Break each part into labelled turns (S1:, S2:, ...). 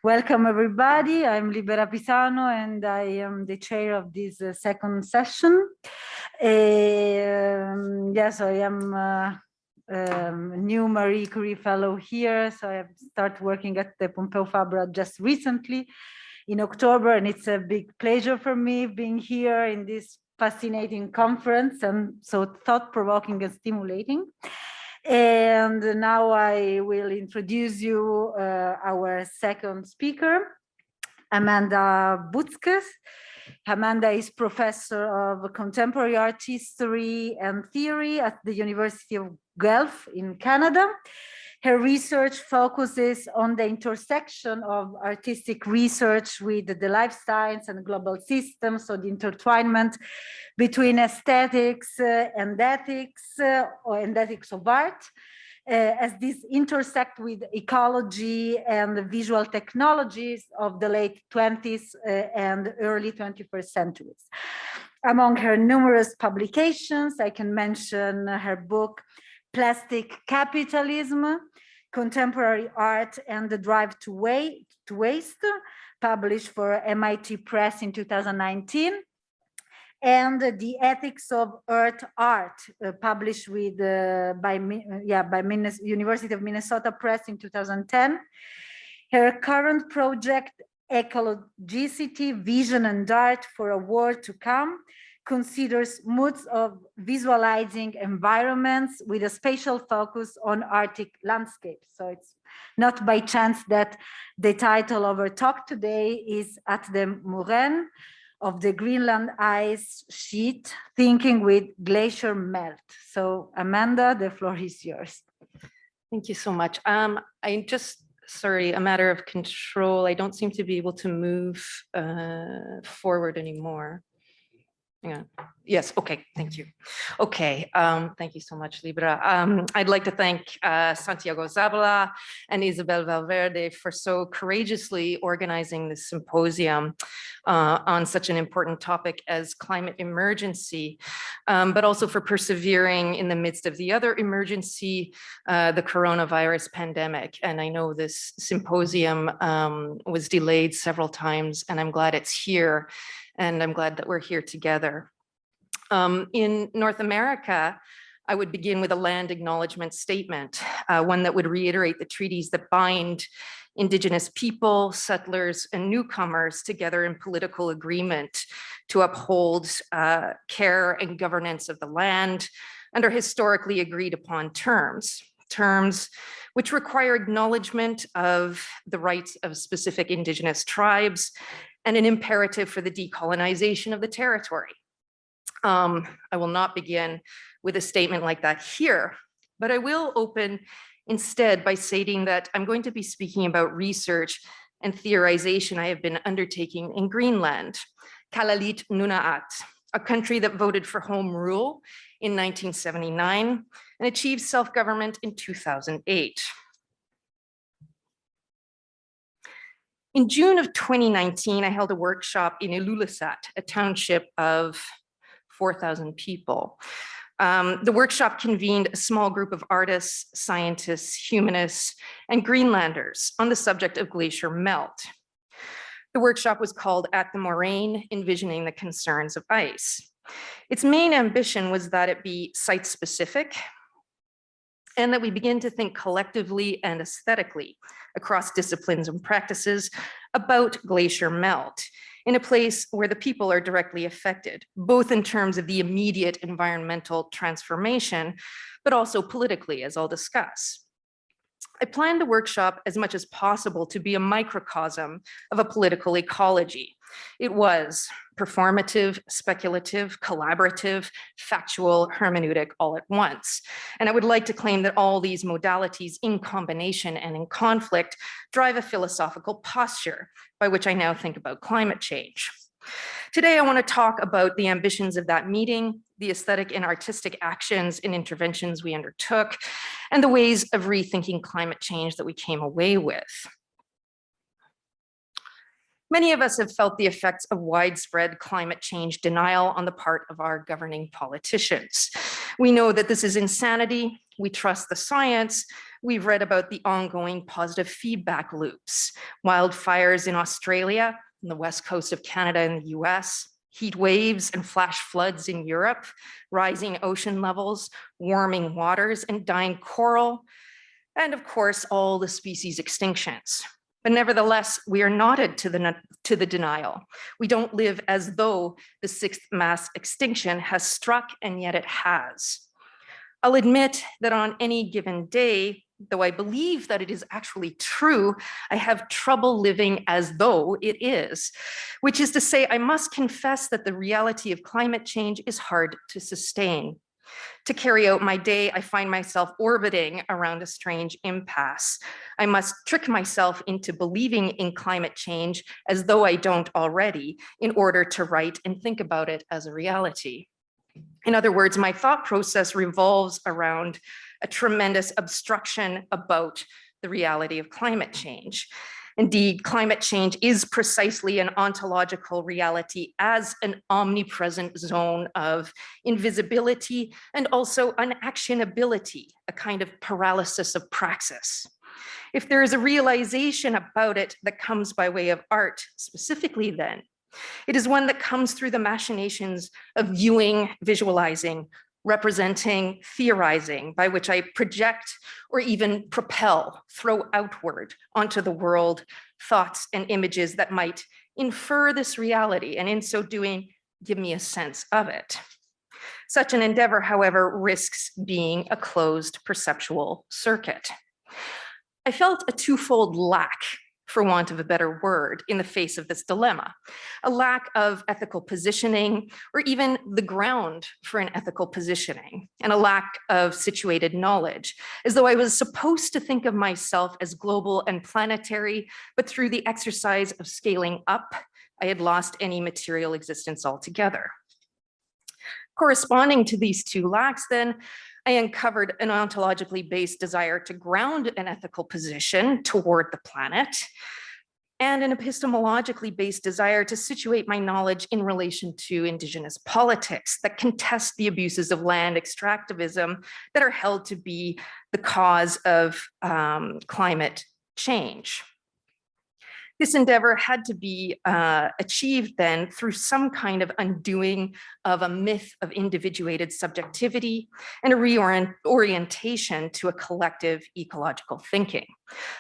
S1: Welcome, everybody. I'm Libera PISANO, and I am the chair of this second session. Yes, I am a new Marie Curie Fellow here, so I started working at the Pompeu Fabra just recently in October, and it's a big pleasure for me being here in this fascinating conference, and so thought-provoking and stimulating. And now I will introduce you our second speaker, Amanda BOETZKES. Amanda is professor of contemporary art history and theory at the University of Guelph in Canada. Her research focuses on the intersection of artistic research with the life science and global systems, so the intertwinement between aesthetics and ethics, and ethics of art, as these intersect with ecology and the visual technologies of the late 20th and early 21st centuries. Among her numerous publications, I can mention her book, Plastic Capitalism, Contemporary Art and the Drive to Waste, published for MIT Press in 2019, and The Ethics of Earth Art, published with by University of Minnesota Press in 2010. Her current project, Ecologicity, Vision and Art for a World to Come, considers modes of visualizing environments with a spatial focus on Arctic landscapes. So it's not by chance that the title of our talk today is At the Moraine of the Greenland ice sheet, thinking with glacier melt. So Amanda, the floor is yours.
S2: Thank you so much. Sorry, a matter of control. I don't seem to be able to move forward anymore. Hang on. Yes, okay, thank you. Okay, thank you so much, Libera. I'd like to thank Santiago Zabala and Isabel Valverde for so courageously organizing this symposium on such an important topic as climate emergency, but also for persevering in the midst of the other emergency, the coronavirus pandemic. And I know this symposium was delayed several times, and I'm glad it's here. And I'm glad that we're here together. In North America, I would begin with a land acknowledgement statement, one that would reiterate the treaties that bind Indigenous people, settlers, and newcomers together in political agreement to uphold care and governance of the land under historically agreed upon terms which require acknowledgement of the rights of specific Indigenous tribes and an imperative for the decolonization of the territory. I will not begin with a statement like that here, but I will open instead by stating that I'm going to be speaking about research and theorization I have been undertaking in Greenland, Kalalit Nunaat, a country that voted for home rule in 1979 and achieved self-government in 2008. In June of 2019, I held a workshop in Ilulissat, a township of 4,000 people. The workshop convened a small group of artists, scientists, humanists, and Greenlanders on the subject of glacier melt. The workshop was called At the Moraine, Envisioning the Concerns of Ice. Its main ambition was that it be site-specific and that we begin to think collectively and aesthetically across disciplines and practices about glacier melt in a place where the people are directly affected, both in terms of the immediate environmental transformation, but also politically, as I'll discuss. I planned the workshop as much as possible to be a microcosm of a political ecology. It was performative, speculative, collaborative, factual, hermeneutic all at once. And I would like to claim that all these modalities in combination and in conflict drive a philosophical posture by which I now think about climate change. Today, I want to talk about the ambitions of that meeting, the aesthetic and artistic actions and interventions we undertook, and the ways of rethinking climate change that we came away with. Many of us have felt the effects of widespread climate change denial on the part of our governing politicians. We know that this is insanity, We trust the science. We've read about the ongoing positive feedback loops, wildfires in Australia, on the west coast of Canada and the US, heat waves and flash floods in Europe, rising ocean levels, warming waters, and dying coral, and of course, all the species extinctions. But nevertheless, we are knotted to the denial. We don't live as though the sixth mass extinction has struck, and yet it has. I'll admit that on any given day, though I believe that it is actually true, I have trouble living as though it is, which is to say, I must confess that the reality of climate change is hard to sustain. To carry out my day, I find myself orbiting around a strange impasse. I must trick myself into believing in climate change as though I don't already, in order to write and think about it as a reality. In other words, my thought process revolves around a tremendous obstruction about the reality of climate change. Indeed, climate change is precisely an ontological reality as an omnipresent zone of invisibility and also unactionability, a kind of paralysis of praxis. If there is a realization about it that comes by way of art, specifically then, it is one that comes through the machinations of viewing, visualizing, representing, theorizing, by which I project or even propel, throw outward onto the world thoughts and images that might infer this reality, and in so doing, give me a sense of it. Such an endeavor, however, risks being a closed perceptual circuit. I felt a twofold lack, for want of a better word, in the face of this dilemma, a lack of ethical positioning, or even the ground for an ethical positioning, and a lack of situated knowledge, as though I was supposed to think of myself as global and planetary, but through the exercise of scaling up, I had lost any material existence altogether. Corresponding to these two lacks, then, I uncovered an ontologically based desire to ground an ethical position toward the planet, and an epistemologically based desire to situate my knowledge in relation to Indigenous politics that contest the abuses of land extractivism that are held to be the cause of climate change. This endeavor had to be achieved then through some kind of undoing of a myth of individuated subjectivity and a reorientation to a collective ecological thinking.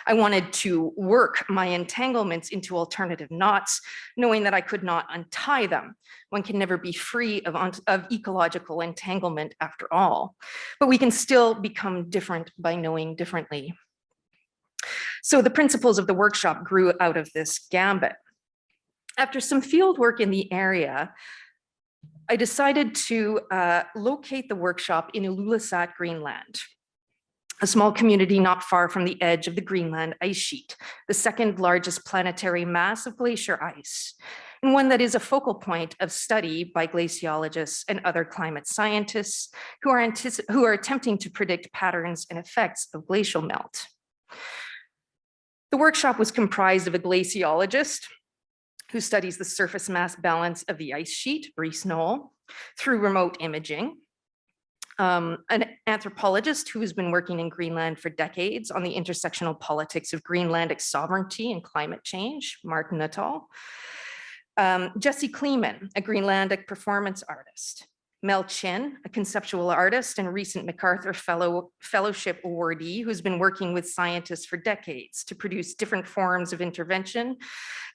S2: I wanted to work my entanglements into alternative knots, knowing that I could not untie them. One can never be free of ecological entanglement after all, but we can still become different by knowing differently. So the principles of the workshop grew out of this gambit. After some field work in the area, I decided to locate the workshop in Ilulissat, Greenland, a small community not far from the edge of the Greenland ice sheet, the second largest planetary mass of glacier ice, and one that is a focal point of study by glaciologists and other climate scientists who are attempting to predict patterns and effects of glacial melt. The workshop was comprised of a glaciologist who studies the surface mass balance of the ice sheet, Reese Knoll, through remote imaging, an anthropologist who has been working in Greenland for decades on the intersectional politics of Greenlandic sovereignty and climate change, Mark Nuttall, Jesse Clemen, a Greenlandic performance artist, Mel Chin, a conceptual artist and recent MacArthur Fellowship awardee who's been working with scientists for decades to produce different forms of intervention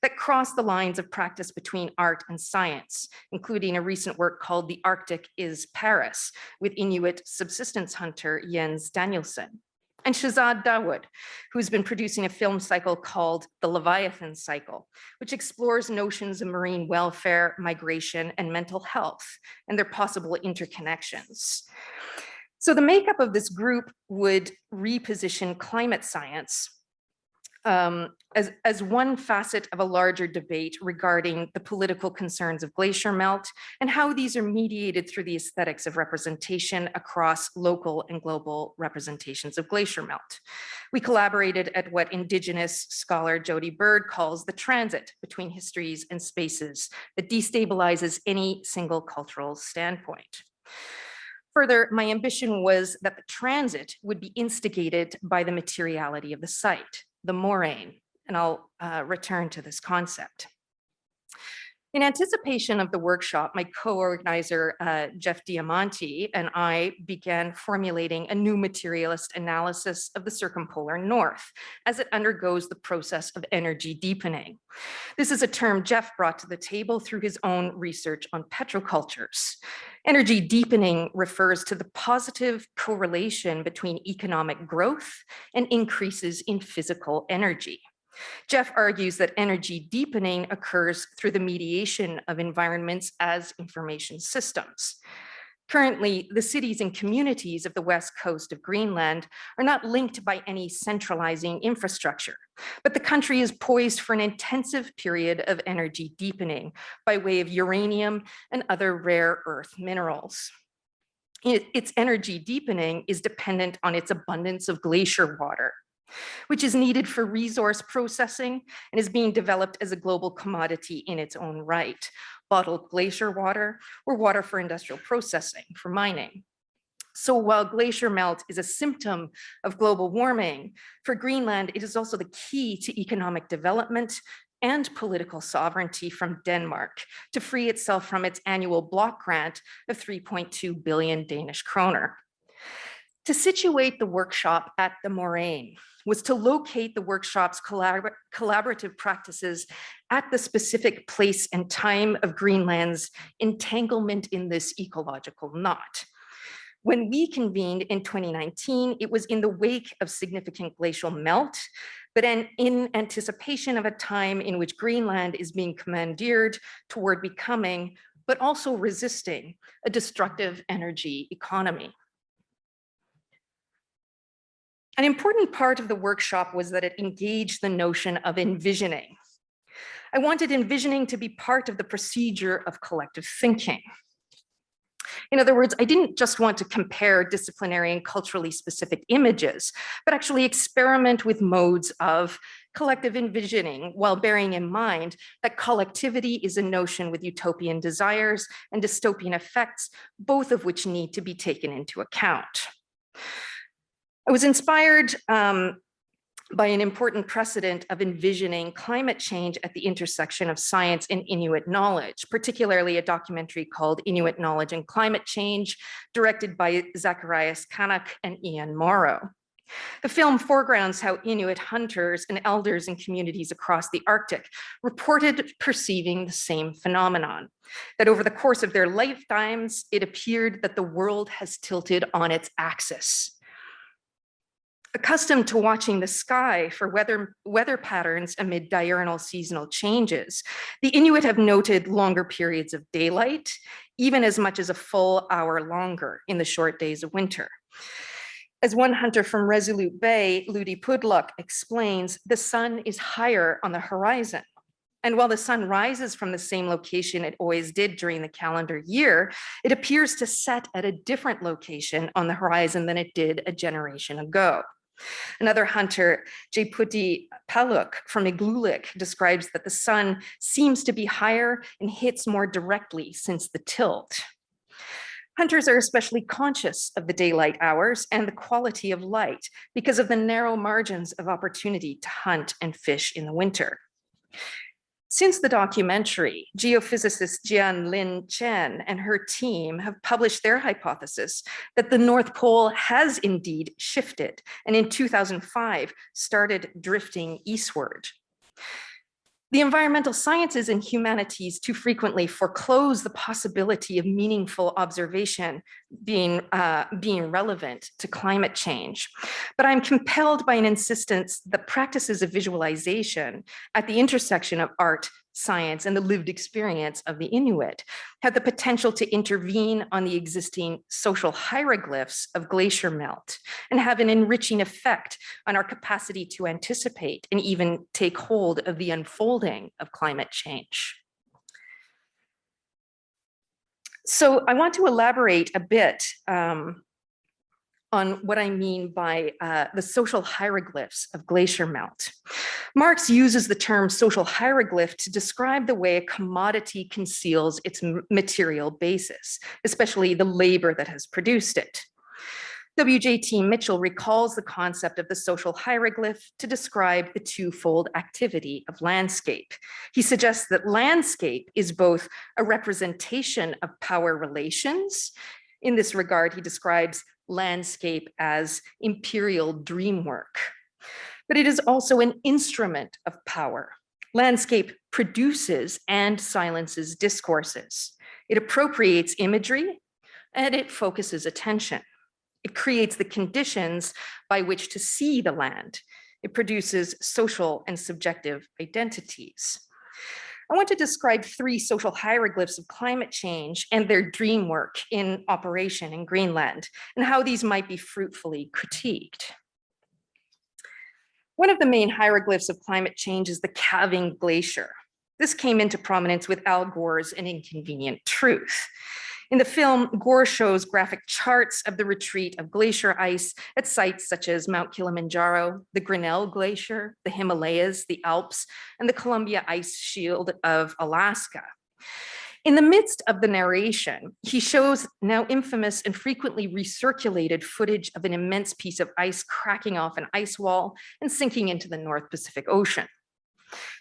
S2: that cross the lines of practice between art and science, including a recent work called The Arctic is Paris with Inuit subsistence hunter Jens Danielson. And Shahzad Dawood, who's been producing a film cycle called The Leviathan Cycle, which explores notions of marine welfare, migration, and mental health, and their possible interconnections. So the makeup of this group would reposition climate science as one facet of a larger debate regarding the political concerns of glacier melt and how these are mediated through the aesthetics of representation across local and global representations of glacier melt. We collaborated at what Indigenous scholar Jody Bird calls the transit between histories and spaces that destabilizes any single cultural standpoint. Further, my ambition was that the transit would be instigated by the materiality of the site, the moraine, and I'll return to this concept. In anticipation of the workshop, my co-organizer, Jeff Diamante, and I began formulating a new materialist analysis of the circumpolar north as it undergoes the process of energy deepening. This is a term Jeff brought to the table through his own research on petrocultures. Energy deepening refers to the positive correlation between economic growth and increases in physical energy. Jeff argues that energy deepening occurs through the mediation of environments as information systems. Currently, the cities and communities of the west coast of Greenland are not linked by any centralizing infrastructure, but the country is poised for an intensive period of energy deepening by way of uranium and other rare earth minerals. Its energy deepening is dependent on its abundance of glacier water, which is needed for resource processing and is being developed as a global commodity in its own right. Bottled glacier water or water for industrial processing, for mining. So while glacier melt is a symptom of global warming, for Greenland, it is also the key to economic development and political sovereignty from Denmark to free itself from its annual block grant of 3.2 billion Danish kroner. To situate the workshop at the Moraine was to locate the workshop's collaborative practices at the specific place and time of Greenland's entanglement in this ecological knot. When we convened in 2019, it was in the wake of significant glacial melt, but in anticipation of a time in which Greenland is being commandeered toward becoming, but also resisting, a destructive energy economy. An important part of the workshop was that it engaged the notion of envisioning. I wanted envisioning to be part of the procedure of collective thinking. In other words, I didn't just want to compare disciplinary and culturally specific images, but actually experiment with modes of collective envisioning while bearing in mind that collectivity is a notion with utopian desires and dystopian effects, both of which need to be taken into account. I was inspired by an important precedent of envisioning climate change at the intersection of science and Inuit knowledge, particularly a documentary called Inuit Knowledge and Climate Change, directed by Zacharias Kanak and Ian Morrow. The film foregrounds how Inuit hunters and elders in communities across the Arctic reported perceiving the same phenomenon, that over the course of their lifetimes, it appeared that the world has tilted on its axis. Accustomed to watching the sky for weather patterns amid diurnal seasonal changes, the Inuit have noted longer periods of daylight, even as much as a full hour longer in the short days of winter. As one hunter from Resolute Bay, Ludi Pudluk, explains, the sun is higher on the horizon. And while the sun rises from the same location it always did during the calendar year, it appears to set at a different location on the horizon than it did a generation ago. Another hunter, Jayputi Paluk from Iglulik, describes that the sun seems to be higher and hits more directly since the tilt. Hunters are especially conscious of the daylight hours and the quality of light because of the narrow margins of opportunity to hunt and fish in the winter. Since the documentary, geophysicist Jian Lin Chen and her team have published their hypothesis that the North Pole has indeed shifted, and in 2005 started drifting eastward. The environmental sciences and humanities too frequently foreclose the possibility of meaningful observation being relevant to climate change. But I'm compelled by an insistence that practices of visualization at the intersection of art, science, and the lived experience of the Inuit have the potential to intervene on the existing social hieroglyphs of glacier melt and have an enriching effect on our capacity to anticipate and even take hold of the unfolding of climate change. So I want to elaborate a bit on what I mean by the social hieroglyphs of glacier melt. Marx uses the term social hieroglyph to describe the way a commodity conceals its material basis, especially the labor that has produced it. W.J.T. Mitchell recalls the concept of the social hieroglyph to describe the twofold activity of landscape. He suggests that landscape is both a representation of power relations. In this regard, he describes landscape as imperial dream work. But it is also an instrument of power. Landscape produces and silences discourses. It appropriates imagery and it focuses attention. It creates the conditions by which to see the land. It produces social and subjective identities. I want to describe 3 social hieroglyphs of climate change and their dream work in operation in Greenland and how these might be fruitfully critiqued. One of the main hieroglyphs of climate change is the Calving Glacier. This came into prominence with Al Gore's An Inconvenient Truth. In the film, Gore shows graphic charts of the retreat of glacier ice at sites such as Mount Kilimanjaro, the Grinnell Glacier, the Himalayas, the Alps, and the Columbia Ice Shield of Alaska. In the midst of the narration, he shows now infamous and frequently recirculated footage of an immense piece of ice cracking off an ice wall and sinking into the North Pacific Ocean.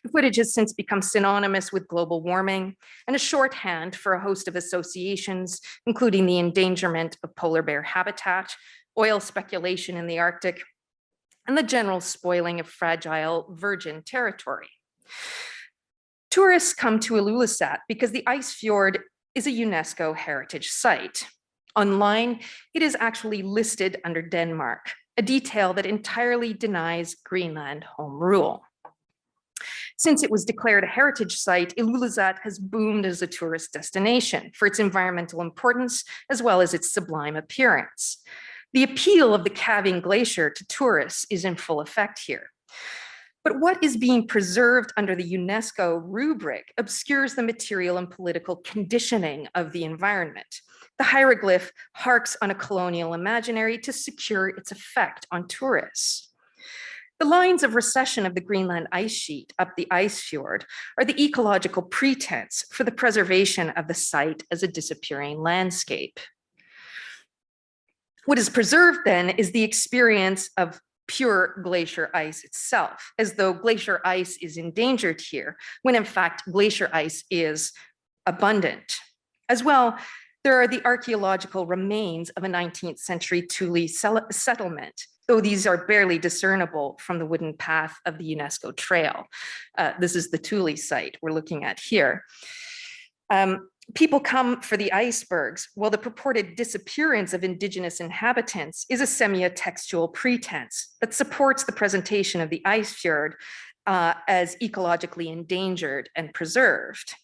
S2: The footage has since become synonymous with global warming and a shorthand for a host of associations, including the endangerment of polar bear habitat, oil speculation in the Arctic, and the general spoiling of fragile virgin territory. Tourists come to Ilulissat because the ice fjord is a UNESCO heritage site. Online, it is actually listed under Denmark, a detail that entirely denies Greenland home rule. Since it was declared a heritage site, Ilulissat has boomed as a tourist destination for its environmental importance as well as its sublime appearance. The appeal of the Calving Glacier to tourists is in full effect here. But what is being preserved under the UNESCO rubric obscures the material and political conditioning of the environment. The hieroglyph harks on a colonial imaginary to secure its effect on tourists. The lines of recession of the Greenland ice sheet up the ice fjord are the ecological pretense for the preservation of the site as a disappearing landscape. What is preserved then is the experience of pure glacier ice itself, as though glacier ice is endangered here, when in fact glacier ice is abundant. As well, there are the archaeological remains of a 19th century Thule settlement, though these are barely discernible from the wooden path of the UNESCO trail. This is the Thule site we're looking at here. People come for the icebergs, while the purported disappearance of indigenous inhabitants is a semiotextual pretense that supports the presentation of the ice fjord as ecologically endangered and preserved.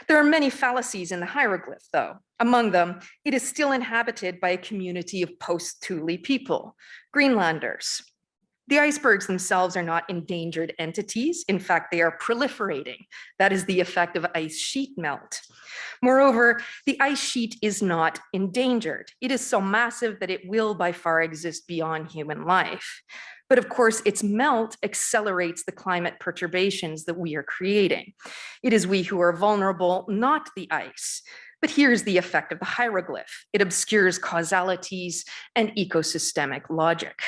S2: There are many fallacies in the hieroglyph, though. Among them, it is still inhabited by a community of post-Thule people, Greenlanders. The icebergs themselves are not endangered entities. In fact, they are proliferating. That is the effect of ice sheet melt. Moreover, the ice sheet is not endangered. It is so massive that it will by far exist beyond human life. But of course, its melt accelerates the climate perturbations that we are creating. It is we who are vulnerable, not the ice. But here's the effect of the hieroglyph. It obscures causalities and ecosystemic logic.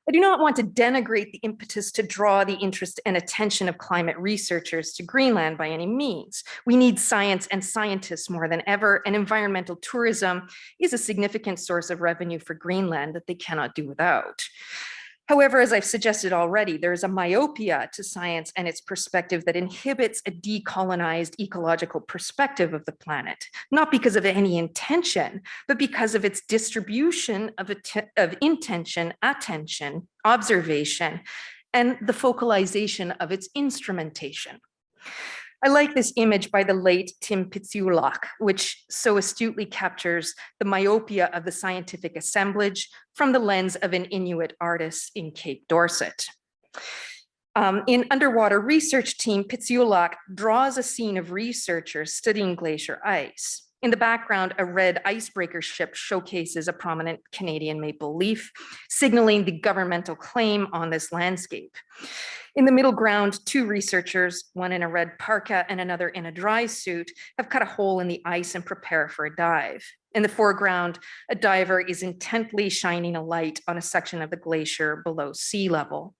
S2: I do not want to denigrate the impetus to draw the interest and attention of climate researchers to Greenland by any means. We need science and scientists more than ever, and environmental tourism is a significant source of revenue for Greenland that they cannot do without. However, as I've suggested already, there is a myopia to science and its perspective that inhibits a decolonized ecological perspective of the planet, not because of any intention, but because of its distribution of intention, attention, observation, and the focalization of its instrumentation. I like this image by the late Tim Pitsiulak, which so astutely captures the myopia of the scientific assemblage from the lens of an Inuit artist in Cape Dorset. In Underwater Research Team, Pitsiulak draws a scene of researchers studying glacier ice. In the background, a red icebreaker ship showcases a prominent Canadian maple leaf, signaling the governmental claim on this landscape. In the middle ground, two researchers, one in a red parka and another in a dry suit, have cut a hole in the ice and prepare for a dive. In the foreground, a diver is intently shining a light on a section of the glacier below sea level.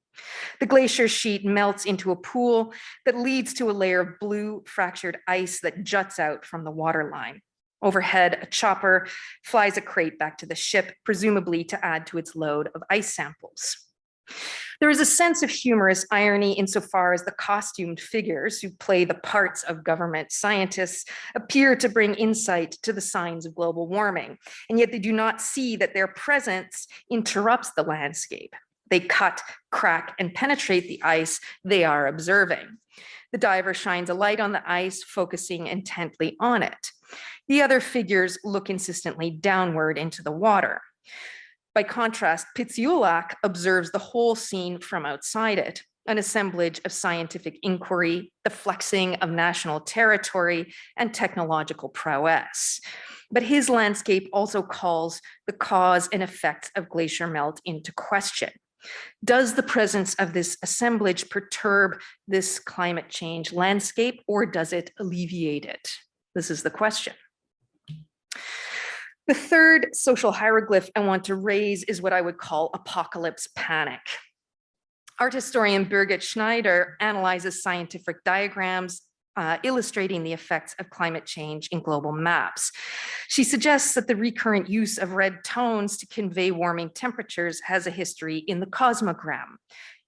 S2: The glacier sheet melts into a pool that leads to a layer of blue fractured ice that juts out from the waterline. Overhead, a chopper flies a crate back to the ship, presumably to add to its load of ice samples. There is a sense of humorous irony insofar as the costumed figures who play the parts of government scientists appear to bring insight to the signs of global warming, and yet they do not see that their presence interrupts the landscape. They cut, crack, and penetrate the ice they are observing. The diver shines a light on the ice, focusing intently on it. The other figures look insistently downward into the water. By contrast, Pitsiulak observes the whole scene from outside it, an assemblage of scientific inquiry, the flexing of national territory, and technological prowess. But his landscape also calls the cause and effects of glacier melt into question. Does the presence of this assemblage perturb this climate change landscape, or does it alleviate it? This is the question. The third social hieroglyph I want to raise is what I would call apocalypse panic. Art historian Birgit Schneider analyzes scientific diagrams illustrating the effects of climate change in global maps. She suggests that the recurrent use of red tones to convey warming temperatures has a history in the cosmogram,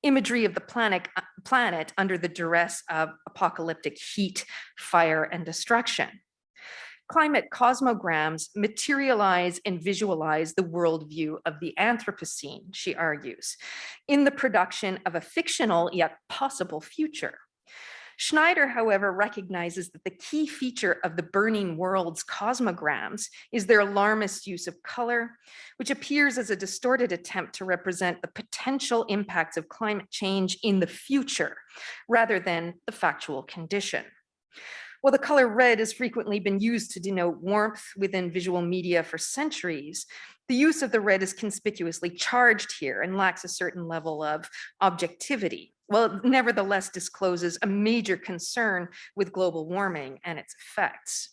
S2: imagery of the planet under the duress of apocalyptic heat, fire, and destruction. Climate cosmograms materialize and visualize the worldview of the Anthropocene, she argues, in the production of a fictional yet possible future. Schneider, however, recognizes that the key feature of the burning world's cosmograms is their alarmist use of color, which appears as a distorted attempt to represent the potential impacts of climate change in the future, rather than the factual condition. While the color red has frequently been used to denote warmth within visual media for centuries, the use of the red is conspicuously charged here and lacks a certain level of objectivity, while it nevertheless discloses a major concern with global warming and its effects.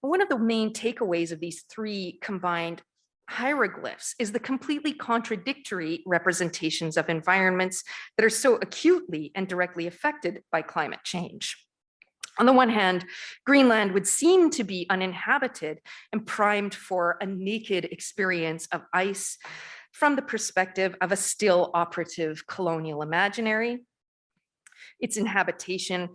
S2: One of the main takeaways of these three combined hieroglyphs is the completely contradictory representations of environments that are so acutely and directly affected by climate change. On the one hand, Greenland would seem to be uninhabited and primed for a naked experience of ice from the perspective of a still operative colonial imaginary. Its inhabitation,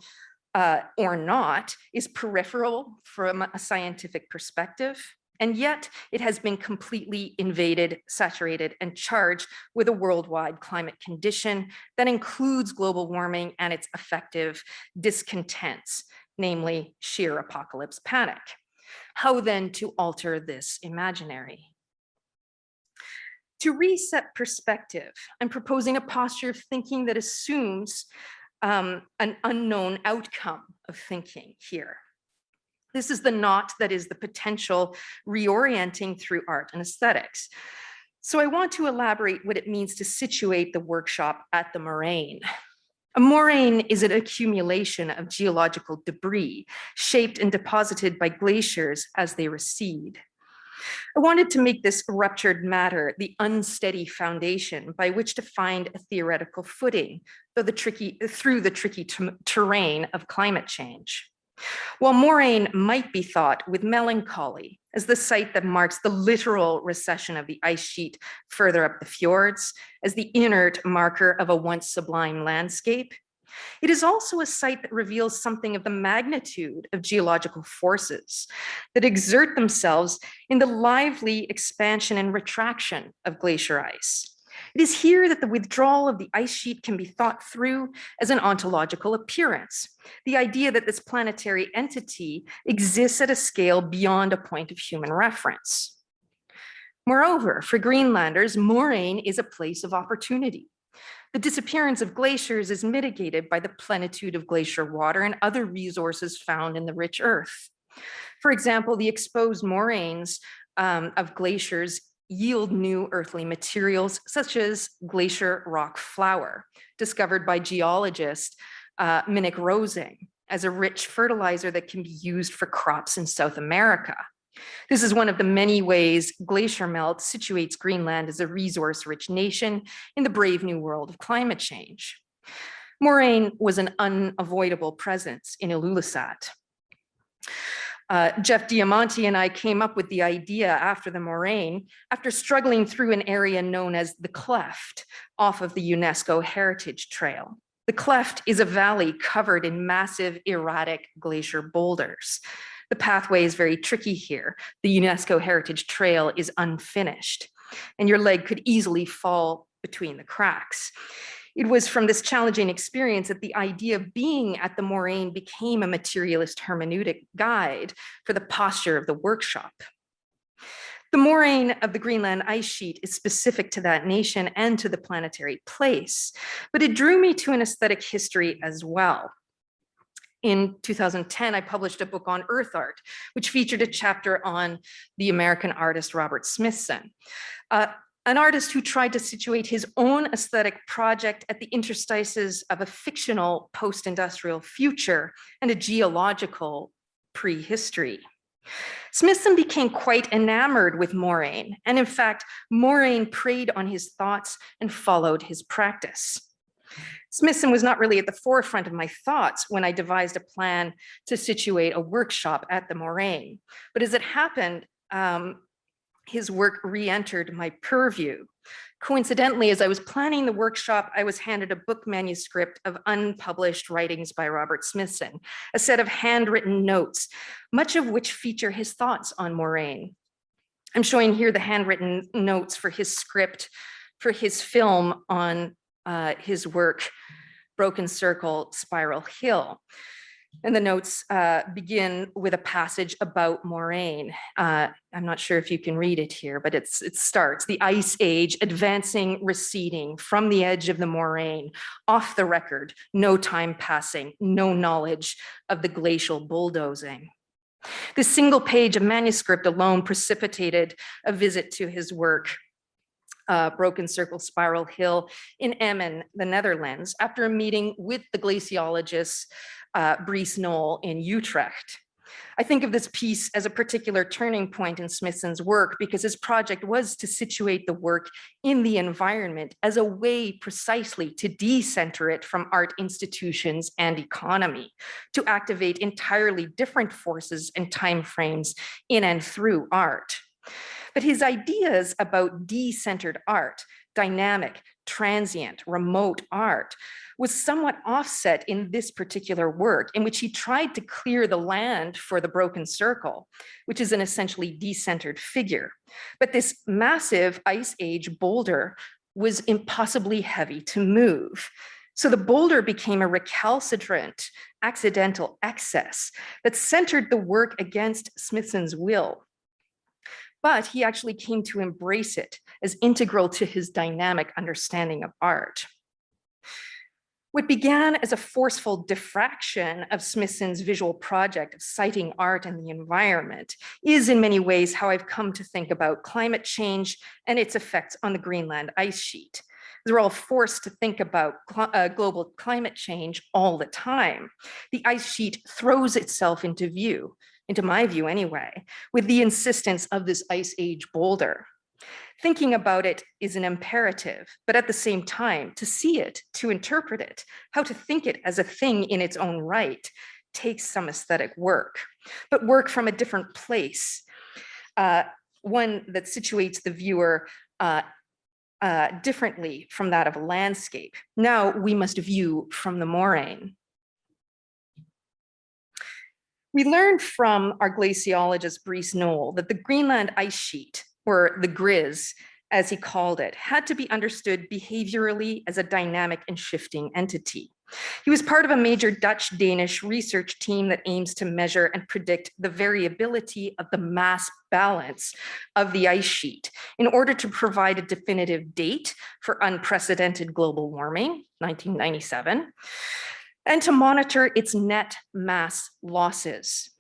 S2: or not, is peripheral from a scientific perspective, and yet it has been completely invaded, saturated, and charged with a worldwide climate condition that includes global warming and its effective discontents, namely sheer apocalypse panic. How then to alter this imaginary? To reset perspective, I'm proposing a posture of thinking that assumes an unknown outcome of thinking here. This is the knot that is the potential reorienting through art and aesthetics. So I want to elaborate what it means to situate the workshop at the Moraine. A moraine is an accumulation of geological debris shaped and deposited by glaciers as they recede. I wanted to make this ruptured matter the unsteady foundation by which to find a theoretical footing through the tricky terrain of climate change. While Moraine might be thought with melancholy as the site that marks the literal recession of the ice sheet further up the fjords, as the inert marker of a once sublime landscape, it is also a site that reveals something of the magnitude of geological forces that exert themselves in the lively expansion and retraction of glacier ice. It is here that the withdrawal of the ice sheet can be thought through as an ontological appearance, the idea that this planetary entity exists at a scale beyond a point of human reference. Moreover, for Greenlanders, Moraine is a place of opportunity. The disappearance of glaciers is mitigated by the plenitude of glacier water and other resources found in the rich earth. For example, the exposed moraines of glaciers yield new earthly materials such as glacier rock flour, discovered by geologist Minnick Rosing as a rich fertilizer that can be used for crops in South America. This is one of the many ways glacier melt situates Greenland as a resource-rich nation in the brave new world of climate change. Moraine was an unavoidable presence in Ilulissat. Jeff Diamante and I came up with the idea after the Moraine, after struggling through an area known as the Cleft off of the UNESCO Heritage Trail. The Cleft is a valley covered in massive erratic glacier boulders. The pathway is very tricky here. The UNESCO Heritage Trail is unfinished, and your leg could easily fall between the cracks. It was from this challenging experience that the idea of being at the Moraine became a materialist hermeneutic guide for the posture of the workshop. The moraine of the Greenland ice sheet is specific to that nation and to the planetary place, but it drew me to an aesthetic history as well. In 2010, I published a book on earth art, which featured a chapter on the American artist Robert Smithson, an artist who tried to situate his own aesthetic project at the interstices of a fictional post-industrial future and a geological prehistory. Smithson became quite enamored with Moraine, and in fact, Moraine preyed on his thoughts and followed his practice. Smithson was not really at the forefront of my thoughts when I devised a plan to situate a workshop at the Moraine, but as it happened, his work re-entered my purview. Coincidentally, as I was planning the workshop, I was handed a book manuscript of unpublished writings by Robert Smithson, a set of handwritten notes, much of which feature his thoughts on Moraine. I'm showing here the handwritten notes for his script for his film on his work, Broken Circle, Spiral Hill. And the notes begin with a passage about Moraine. I'm not sure if you can read it here, but it starts, the ice age advancing, receding from the edge of the moraine, off the record, no time passing, no knowledge of the glacial bulldozing. This single page of manuscript alone precipitated a visit to his work, Broken Circle, Spiral Hill in Emmen, the Netherlands, after a meeting with the glaciologist Brice Knoll in Utrecht. I think of this piece as a particular turning point in Smithson's work because his project was to situate the work in the environment as a way precisely to decenter it from art institutions and economy, to activate entirely different forces and timeframes in and through art. But his ideas about decentered art, dynamic, transient, remote art, was somewhat offset in this particular work, in which he tried to clear the land for the broken circle, which is an essentially decentered figure. But this massive ice age boulder was impossibly heavy to move. So the boulder became a recalcitrant, accidental excess that centered the work against Smithson's will. But he actually came to embrace it as integral to his dynamic understanding of art. What began as a forceful diffraction of Smithson's visual project of citing art and the environment is in many ways how I've come to think about climate change and its effects on the Greenland ice sheet. We're all forced to think about global climate change all the time. The ice sheet throws itself into view, into my view anyway, with the insistence of this ice age boulder. Thinking about it is an imperative, but at the same time, to see it, to interpret it, how to think it as a thing in its own right, takes some aesthetic work, but work from a different place, one that situates the viewer differently from that of a landscape. Now we must view from the moraine. We learned from our glaciologist Brice Knoll that the Greenland ice sheet, or the GRIS, as he called it, had to be understood behaviorally as a dynamic and shifting entity. He was part of a major Dutch-Danish research team that aims to measure and predict the variability of the mass balance of the ice sheet in order to provide a definitive date for unprecedented global warming, 1997, and to monitor its net mass losses.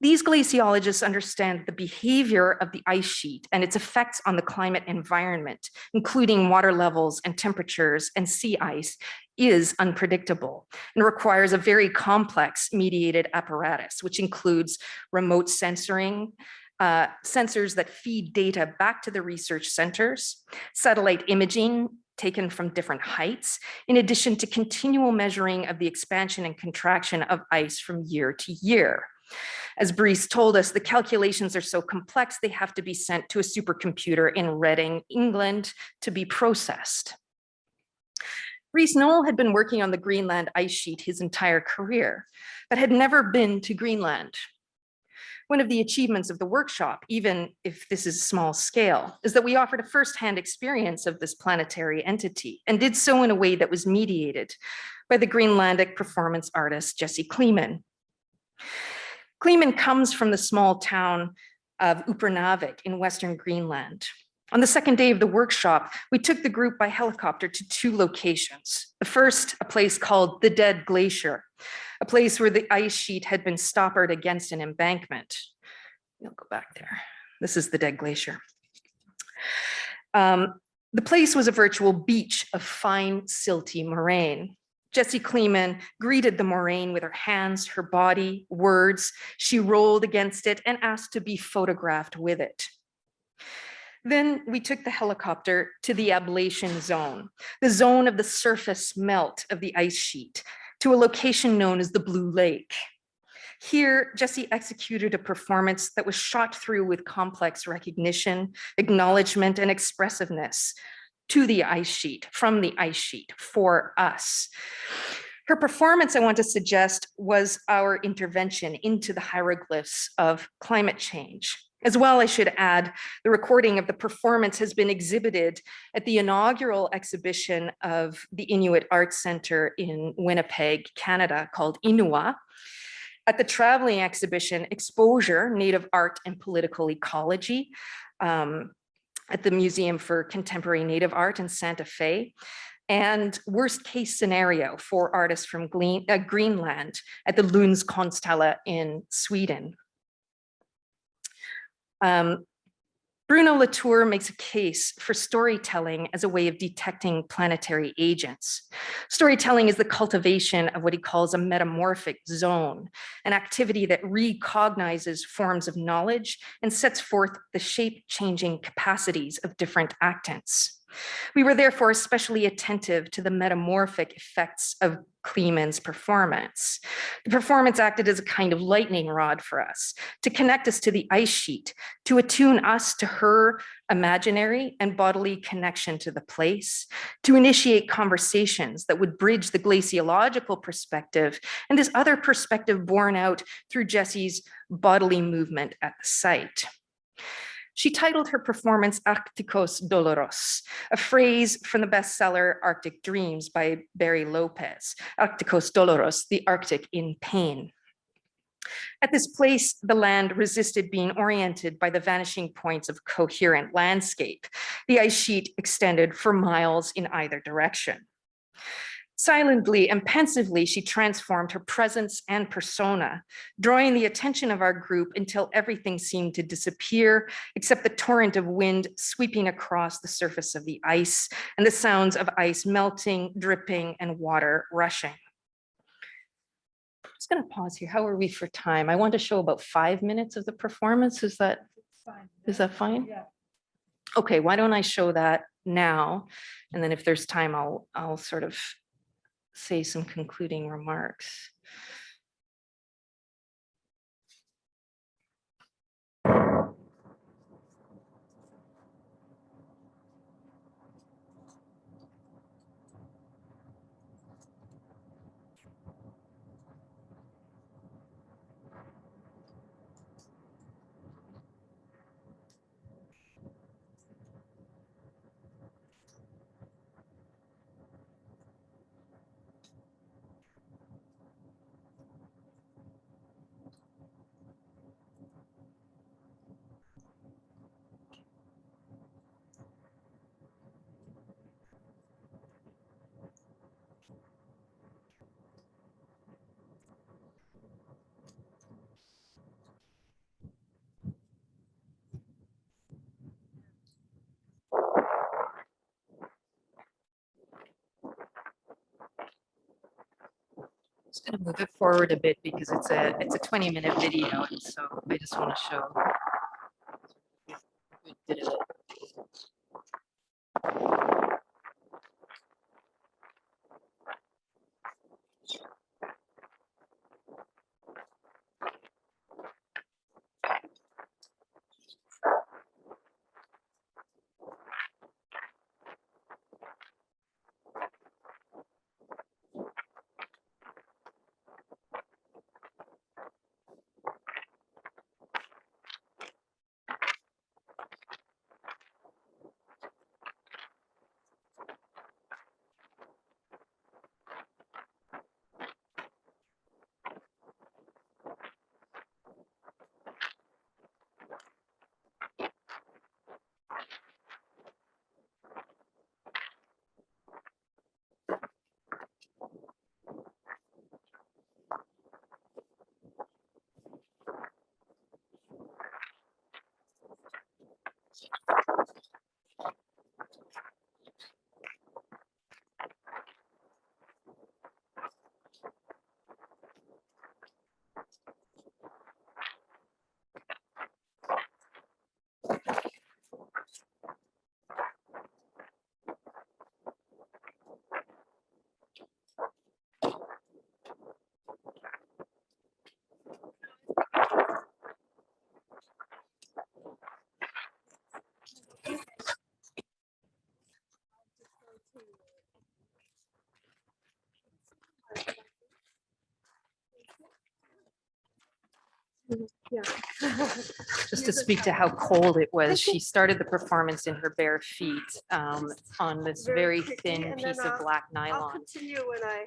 S2: These glaciologists understand the behavior of the ice sheet and its effects on the climate environment, including water levels and temperatures and sea ice, is unpredictable and requires a very complex mediated apparatus, which includes remote sensoring, sensors that feed data back to the research centers, satellite imaging taken from different heights, in addition to continual measuring of the expansion and contraction of ice from year to year. As Brice told us, the calculations are so complex, they have to be sent to a supercomputer in Reading, England, to be processed. Brice Noel had been working on the Greenland ice sheet his entire career, but had never been to Greenland. One of the achievements of the workshop, even if this is small scale, is that we offered a firsthand experience of this planetary entity and did so in a way that was mediated by the Greenlandic performance artist, Jesse Clemen. Clemen comes from the small town of Upernavik in Western Greenland. On the second day of the workshop, we took the group by helicopter to 2 locations. The first, a place called the Dead Glacier, a place where the ice sheet had been stoppered against an embankment. We'll go back there. This is the Dead Glacier. The place was a virtual beach of fine, silty moraine. Jessie Clemen greeted the moraine with her hands, her body, words. She rolled against it and asked to be photographed with it. Then we took the helicopter to the ablation zone, the zone of the surface melt of the ice sheet, to a location known as the Blue Lake. Here, Jessie executed a performance that was shot through with complex recognition, acknowledgement, and expressiveness to the ice sheet, from the ice sheet, for us. Her performance, I want to suggest, was our intervention into the hieroglyphs of climate change. As well, I should add, the recording of the performance has been exhibited at the inaugural exhibition of the Inuit Arts Center in Winnipeg, Canada, called Inua, at the traveling exhibition Exposure, Native Art and Political Ecology, at the Museum for Contemporary Native Art in Santa Fe, and Worst Case Scenario for artists from Greenland at the Lunds Konsthalle in Sweden. Bruno Latour makes a case for storytelling as a way of detecting planetary agents. Storytelling is the cultivation of what he calls a metamorphic zone, an activity that recognizes forms of knowledge and sets forth the shape-changing capacities of different actants. We were therefore especially attentive to the metamorphic effects of Clemen's performance. The performance acted as a kind of lightning rod for us, to connect us to the ice sheet, to attune us to her imaginary and bodily connection to the place, to initiate conversations that would bridge the glaciological perspective and this other perspective borne out through Jessie's bodily movement at the site. She titled her performance Arcticos Doloros, a phrase from the bestseller Arctic Dreams by Barry Lopez, Arcticos Doloros, the Arctic in pain. At this place, the land resisted being oriented by the vanishing points of coherent landscape. The ice sheet extended for miles in either direction. Silently and pensively, she transformed her presence and persona, drawing the attention of our group until everything seemed to disappear, except the torrent of wind sweeping across the surface of the ice and the sounds of ice melting, dripping, and water rushing. I'm just going to pause here. How are we for time? I want to show about 5 minutes of the performance. Is that fine? Is that fine? Yeah. Okay, why don't I show that now? And then if there's time, I'll sort of say some concluding remarks. just going to move it forward a bit because it's a 20-minute video, and so I just want to show a good bit of it.
S3: Yeah.
S2: Just to speak to how cold it was, she started the performance in her bare feet on this very
S3: quickly,
S2: thin
S3: and
S2: piece
S3: then,
S2: of black
S3: I'll
S2: nylon.
S3: continue when I.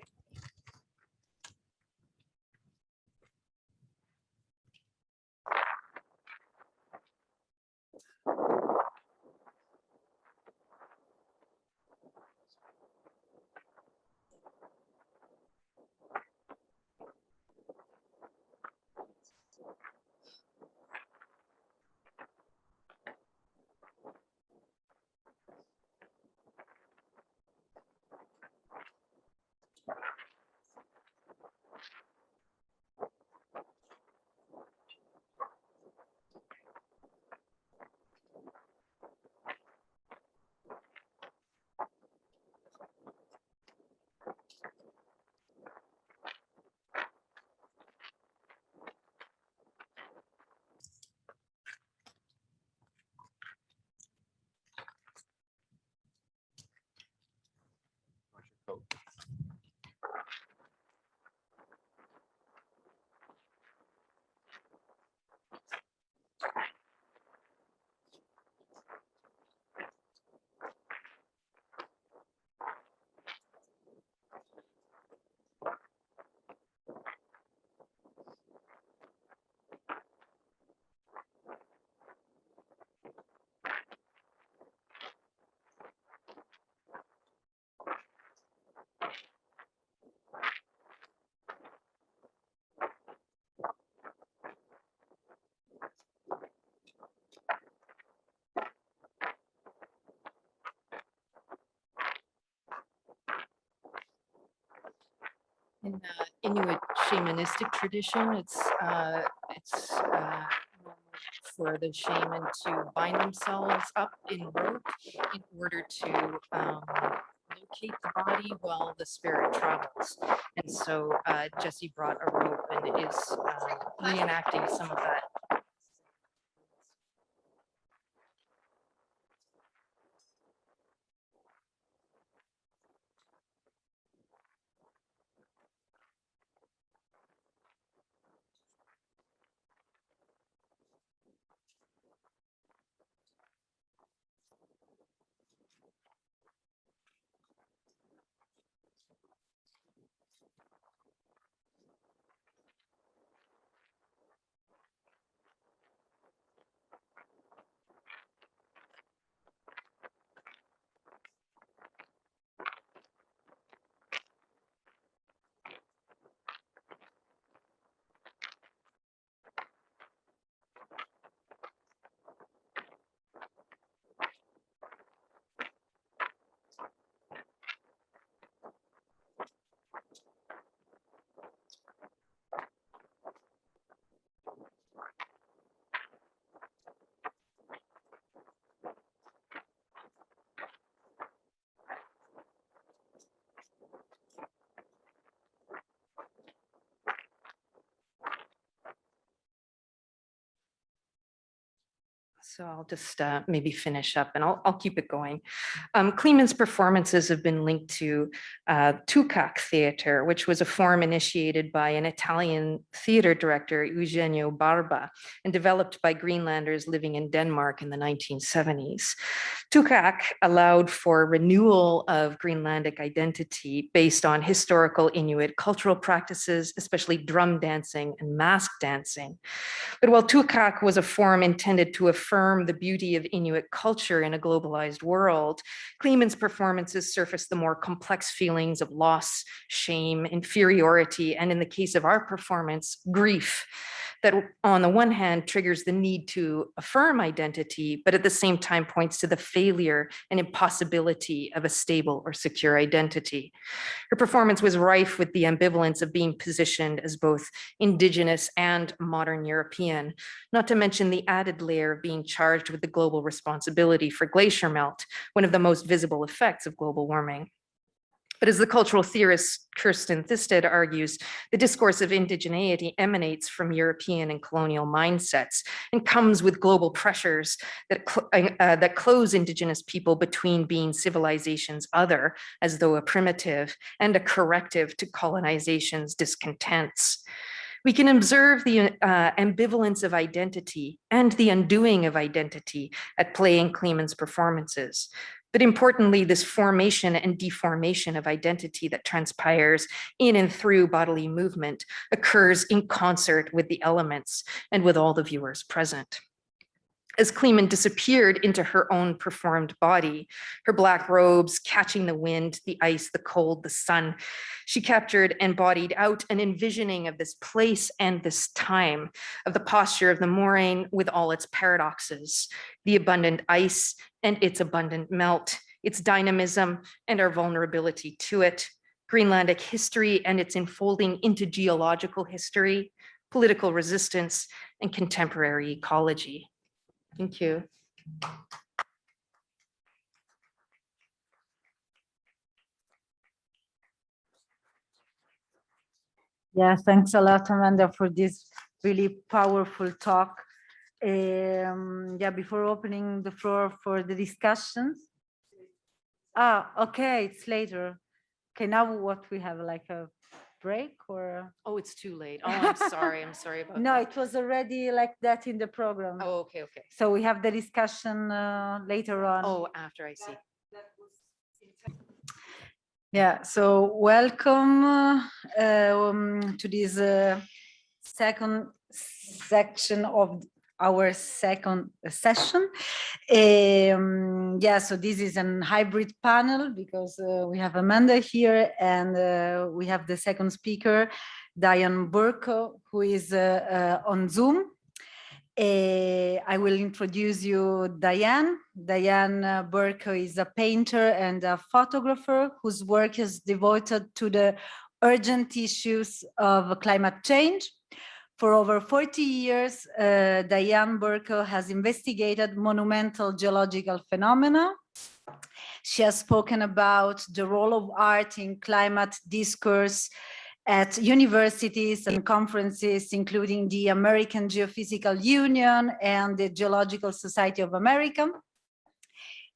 S2: In the Inuit shamanistic tradition, it's normal for the shaman to bind themselves up in rope in order to locate the body while the spirit travels. And so Jesse brought a rope and is reenacting some of that. So I'll just maybe finish up and I'll keep it going. Clemen's performances have been linked to Tukak theater, which was a form initiated by an Italian theater director, Eugenio Barba, and developed by Greenlanders living in Denmark in the 1970s. Tukak allowed for renewal of Greenlandic identity based on historical Inuit cultural practices, especially drum dancing and mask dancing. But while Tukak was a form intended to affirm the beauty of Inuit culture in a globalized world, Clemen's performances surfaced the more complex feelings of loss, shame, inferiority, and in the case of our performance, grief, that on the one hand triggers the need to affirm identity, but at the same time points to the failure and impossibility of a stable or secure identity. Her performance was rife with the ambivalence of being positioned as both Indigenous and modern European, not to mention the added layer of being charged with the global responsibility for glacier melt, one of the most visible effects of global warming. But as the cultural theorist Kirsten Thisted argues, the discourse of indigeneity emanates from European and colonial mindsets and comes with global pressures that close Indigenous people between being civilization's other, as though a primitive, and a corrective to colonization's discontents. We can observe the ambivalence of identity and the undoing of identity at play in Clemen's performances. But importantly, this formation and deformation of identity that transpires in and through bodily movement occurs in concert with the elements and with all the viewers present. As Clemen disappeared into her own performed body, her black robes catching the wind, the ice, the cold, the sun, she captured and embodied out an envisioning of this place and this time, of the posture of the Moraine with all its paradoxes, the abundant ice and its abundant melt, its dynamism and our vulnerability to it, Greenlandic history and its enfolding into geological history, political resistance, and contemporary ecology. Thank you.
S1: Yeah, thanks a lot, Amanda, for this really powerful talk. Yeah, before opening the floor for the discussions. Okay, it's later. Okay, now what we have, like a break or?
S2: Oh, it's too late. Oh, I'm sorry. I'm sorry about
S1: No,
S2: that.
S1: it was already like that in the program.
S2: Oh, okay, okay.
S1: So we have the discussion later on.
S2: Oh, after, I see.
S1: Yeah, so welcome to this second section of our second session. Yeah, so this is an hybrid panel because we have Amanda here and we have the second speaker, Diane BURKO, who is on Zoom. I will introduce you Diane. Diane BURKO is a painter and a photographer whose work is devoted to the urgent issues of climate change. For over 40 years, Diane BURKO has investigated monumental geological phenomena. She has spoken about the role of art in climate discourse at universities and conferences, including the American Geophysical Union and the Geological Society of America.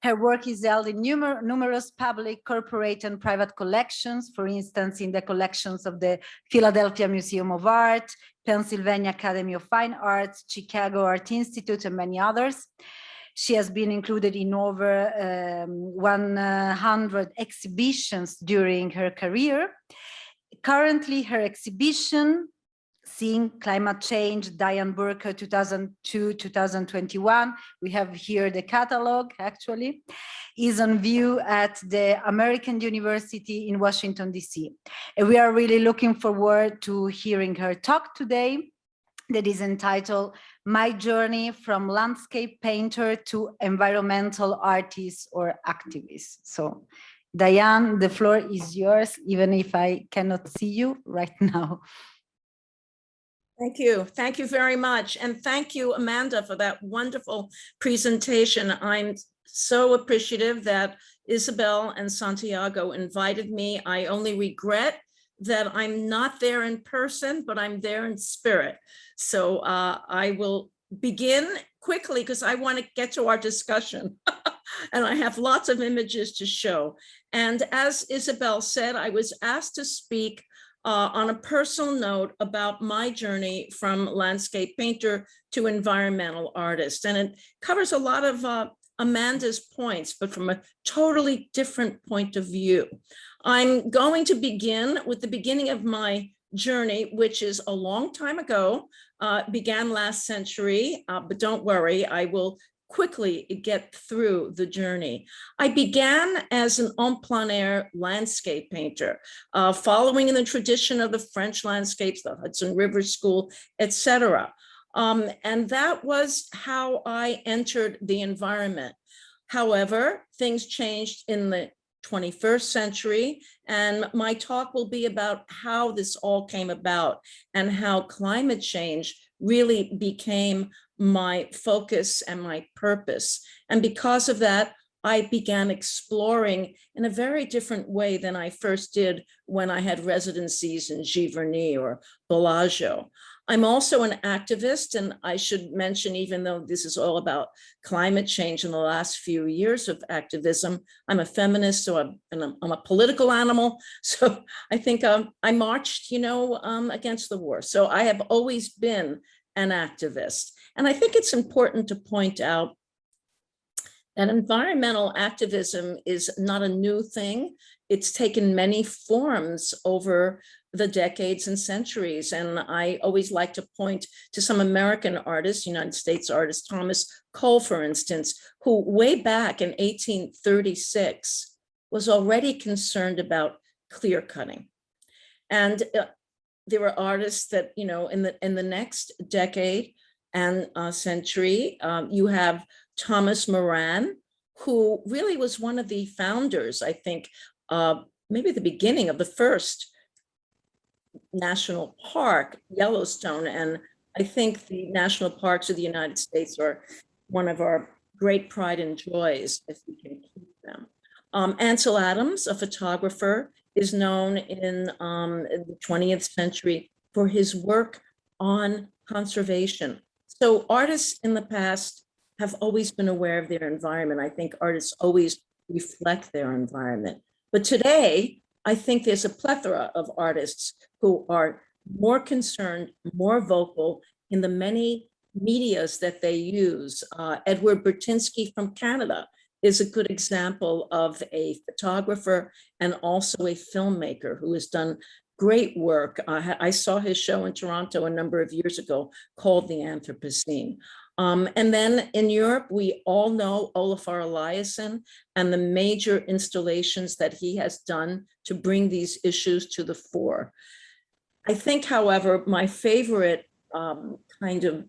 S1: Her work is held in numerous public, corporate, and private collections, for instance, in the collections of the Philadelphia Museum of Art, Pennsylvania Academy of Fine Arts, Chicago Art Institute, and many others. She has been included in over 100 exhibitions during her career. Currently, her exhibition, Seeing Climate Change, Diane BURKO 2002-2021, we have here the catalog actually, is on view at the American University in Washington, DC. And we are really looking forward to hearing her talk today that is entitled My Journey from Landscape Painter to Environmental Artist or Activist. So Diane, the floor is yours, even if I cannot see you right now.
S4: Thank you. Thank you very much. And thank you, Amanda, for that wonderful presentation. I'm so appreciative that Isabel and Santiago invited me. I only regret that I'm not there in person, but I'm there in spirit. So I will begin quickly because I want to get to our discussion. And I have lots of images to show. And as Isabel said, I was asked to speak on a personal note about my journey from landscape painter to environmental artist. And it covers a lot of Amanda's points, but from a totally different point of view. I'm going to begin with the beginning of my journey, which is a long time ago, began last century, but don't worry, I will quickly get through the journey. I began as an en plein air landscape painter, following in the tradition of the French landscapes, the Hudson River School, etc. And that was how I entered the environment. However, things changed in the 21st century, and my talk will be about how this all came about and how climate change really became my focus and my purpose. And because of that, I began exploring in a very different way than I first did when I had residencies in Giverny or Bellagio. I'm also an activist, and I should mention, even though this is all about climate change in the last few years of activism, I'm a feminist, so I'm a political animal. So I think I marched, against the war. So I have always been an activist. And I think it's important to point out that environmental activism is not a new thing. It's taken many forms over the decades and centuries. And I always like to point to some American artists, United States artist Thomas Cole, for instance, who way back in 1836 was already concerned about clear cutting. And there were artists that, in the next decade and century, you have Thomas Moraine, who really was one of the founders, I think, maybe the beginning of the first national park, Yellowstone. And I think the national parks of the United States are one of our great pride and joys if we can keep them. Ansel Adams, a photographer, is known in the 20th century for his work on conservation. So artists in the past have always been aware of their environment. I think artists always reflect their environment. But today, I think there's a plethora of artists who are more concerned, more vocal in the many medias that they use. Edward Bertinsky from Canada is a good example of a photographer and also a filmmaker who has done great work. I saw his show in Toronto a number of years ago called The Anthropocene. And then in Europe, we all know Olafur Eliasson and the major installations that he has done to bring these issues to the fore. I think, however, my favorite kind of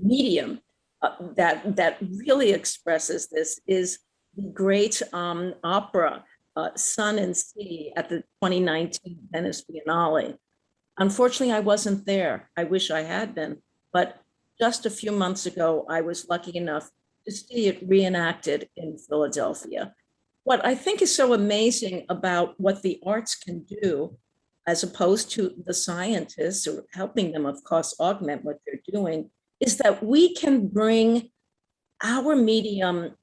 S4: medium that really expresses this is the great opera, Sun and Sea, at the 2019 Venice Biennale. Unfortunately, I wasn't there. I wish I had been, but just a few months ago, I was lucky enough to see it reenacted in Philadelphia. What I think is so amazing about what the arts can do, as opposed to the scientists or helping them, of course, augment what they're doing, is that we can bring our medium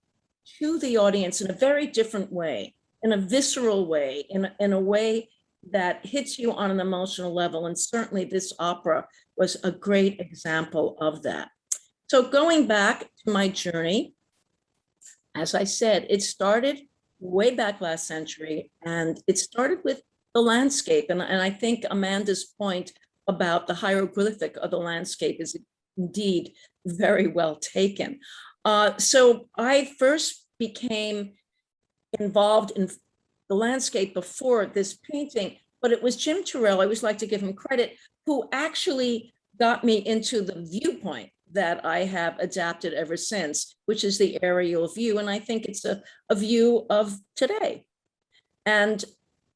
S4: to the audience in a very different way, in a visceral way, in a way that hits you on an emotional level. And certainly this opera was a great example of that. So going back to my journey, as I said, it started way back last century, and it started with the landscape. And I think Amanda's point about the hieroglyphic of the landscape is indeed very well taken. So I first became involved in the landscape before this painting, but it was Jim Terrell, I always like to give him credit, who actually got me into the viewpoint that I have adapted ever since, which is the aerial view. And I think it's a view of today. And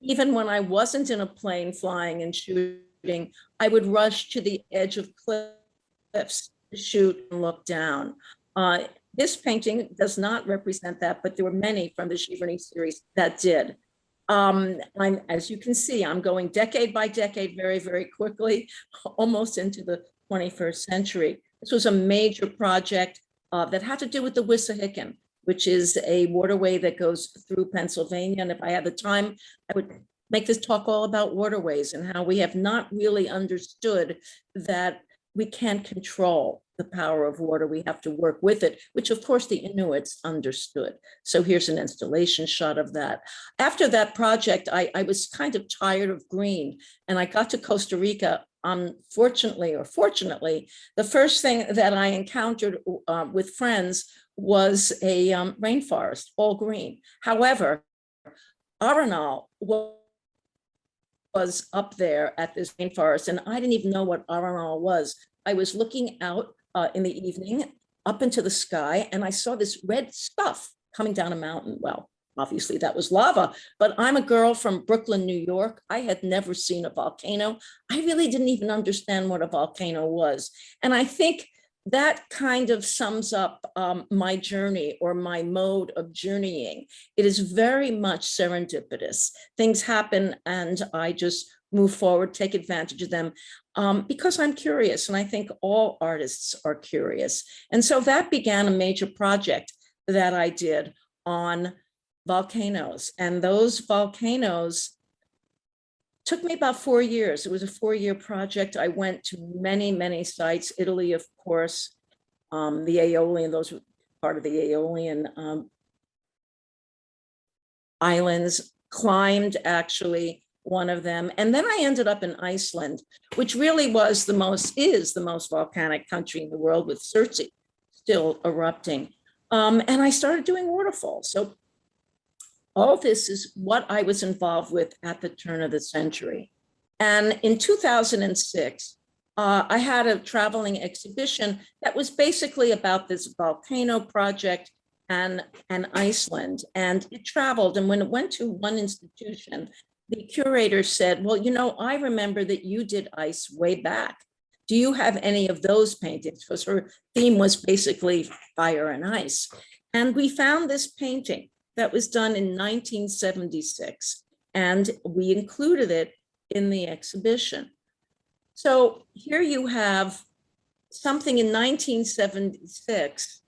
S4: even when I wasn't in a plane flying and shooting, I would rush to the edge of cliffs to shoot and look down. This painting does not represent that, but there were many from the Giverny series that did. As you can see, I'm going decade by decade very, very quickly, almost into the 21st century. This was a major project that had to do with the Wissahickon, which is a waterway that goes through Pennsylvania. And if I had the time, I would make this talk all about waterways and how we have not really understood that we can't control the power of water. We have to work with it, which of course the Inuits understood. So here's an installation shot of that. After that project, I was kind of tired of green, and I got to Costa Rica. Unfortunately or fortunately, the first thing that I encountered with friends was a rainforest, all green. However, Arenal was up there at this rainforest, and I didn't even know what Arenal was. I was looking out in the evening up into the sky, and I saw this red stuff coming down a mountain. Well, obviously that was lava, but I'm a girl from Brooklyn, New York. I had never seen a volcano. I really didn't even understand what a volcano was. And I think that kind of sums up my journey, or my mode of journeying. It is very much serendipitous. Things happen and I just move forward, take advantage of them because I'm curious. And I think all artists are curious. And so that began a major project that I did on volcanoes. And those volcanoes took me about 4 years. It was a 4-year project. I went to many, many sites. Italy, of course, the Aeolian, those were part of the Aeolian islands, climbed actually one of them. And then I ended up in Iceland, which really was is the most volcanic country in the world, with Surtsey still erupting. And I started doing waterfalls. So all this is what I was involved with at the turn of the century. And in 2006, I had a traveling exhibition that was basically about this volcano project and Iceland. And it traveled. And when it went to one institution, the curator said, well, you know, I remember that you did ice way back. Do you have any of those paintings? Because her theme was basically fire and ice. And we found this painting that was done in 1976, and we included it in the exhibition. So here you have something in 1976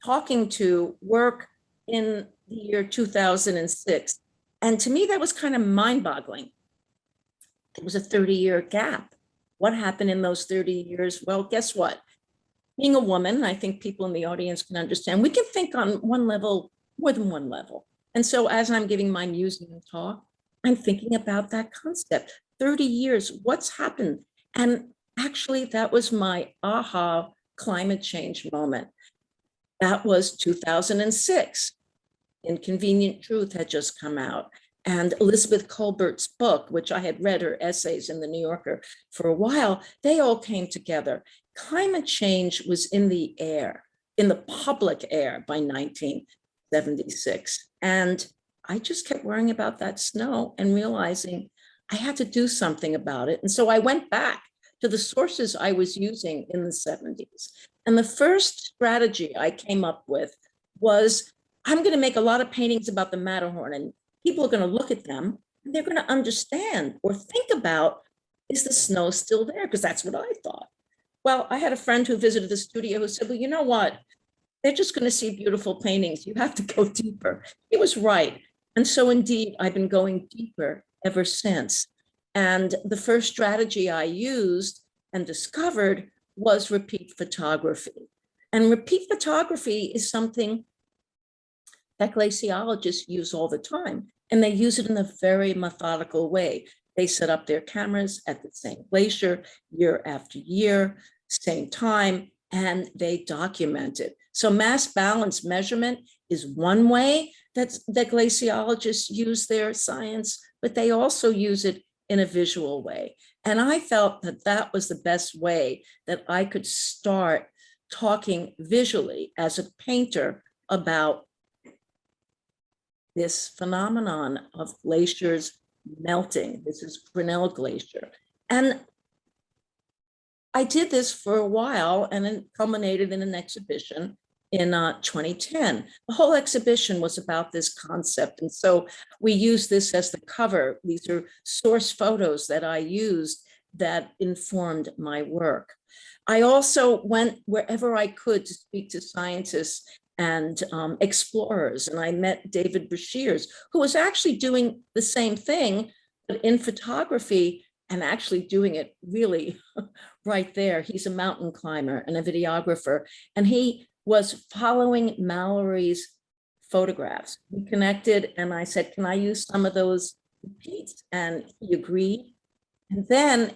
S4: talking to work in the year 2006. And to me, that was kind of mind-boggling. It was a 30-year gap. What happened in those 30 years? Well, guess what? Being a woman, I think people in the audience can understand, we can think on one level, more than one level. And so as I'm giving my museum talk, I'm thinking about that concept. 30 years, what's happened? And actually, that was my aha climate change moment. That was 2006. Inconvenient Truth had just come out. And Elizabeth Colbert's book, which I had read her essays in the New Yorker for a while, they all came together. Climate change was in the air, in the public air by 1976. And I just kept worrying about that snow and realizing I had to do something about it. And so I went back to the sources I was using in the 70s. And the first strategy I came up with was, I'm going to make a lot of paintings about the Matterhorn, and people are going to look at them and they're going to understand or think about, is the snow still there? Because that's what I thought. Well, I had a friend who visited the studio who said, well, you know what? They're just going to see beautiful paintings. You have to go deeper. He was right. And so indeed, I've been going deeper ever since. And the first strategy I used and discovered was repeat photography. And repeat photography is something that glaciologists use all the time. And they use it in a very methodical way. They set up their cameras at the same glacier year after year, same time, and they document it. So mass balance measurement is one way that glaciologists use their science, but they also use it in a visual way. And I felt that that was the best way that I could start talking visually as a painter about this phenomenon of glaciers melting. This is Grinnell Glacier. And I did this for a while, and it culminated in an exhibition in 2010. The whole exhibition was about this concept. And so we used this as the cover. These are source photos that I used that informed my work. I also went wherever I could to speak to scientists and explorers. And I met David Brashears, who was actually doing the same thing, but in photography and actually doing it really right there. He's a mountain climber and a videographer, and he was following Mallory's photographs. We connected and I said, can I use some of those repeats? And he agreed. And then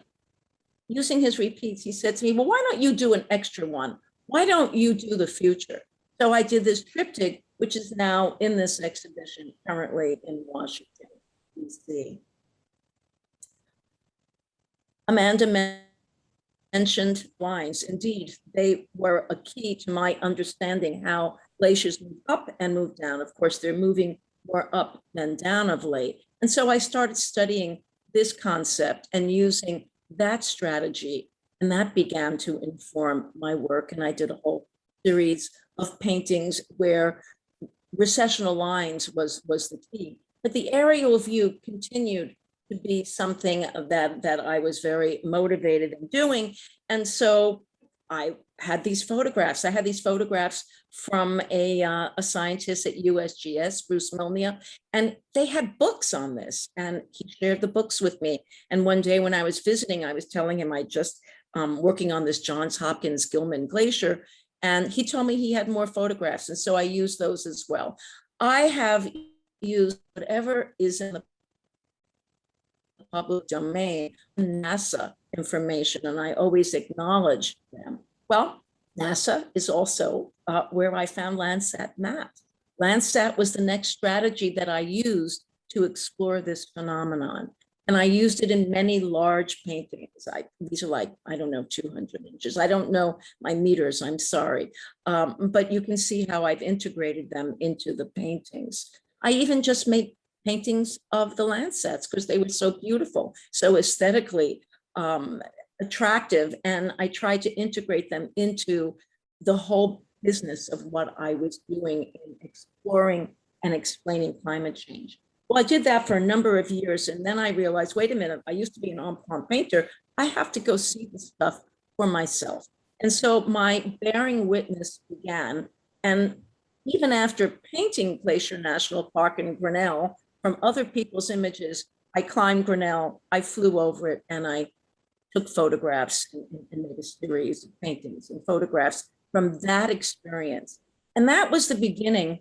S4: using his repeats, he said to me, well, why don't you do an extra one? Why don't you do the future? So I did this triptych, which is now in this exhibition currently in Washington, DC. Amanda mentioned lines. Indeed, they were a key to my understanding how glaciers move up and move down. Of course, they're moving more up than down of late. And so I started studying this concept and using that strategy, and that began to inform my work. And I did a whole series of paintings where recessional lines was the key. But the aerial view continued to be something that I was very motivated in doing. And so I had these photographs. I had these photographs from a scientist at USGS, Bruce Milnia, and they had books on this, and he shared the books with me. And one day when I was visiting, I was telling him I just working on this Johns Hopkins Gilman Glacier, and he told me he had more photographs, and so I used those as well. I have used whatever is in the public domain, NASA information, and I always acknowledge them. Well, NASA is also where I found Landsat maps. Landsat was the next strategy that I used to explore this phenomenon. And I used it in many large paintings. These are like, I don't know, 200 inches. I don't know my meters, I'm sorry. But you can see how I've integrated them into the paintings. I even just made paintings of the Landsats because they were so beautiful, so aesthetically attractive. And I tried to integrate them into the whole business of what I was doing in exploring and explaining climate change. Well, I did that for a number of years. And then I realized, wait a minute, I used to be an en-plant painter. I have to go see the stuff for myself. And so my bearing witness began. And even after painting Glacier National Park in Grinnell from other people's images, I climbed Grinnell, I flew over it, and I took photographs and made a series of paintings and photographs from that experience. And that was the beginning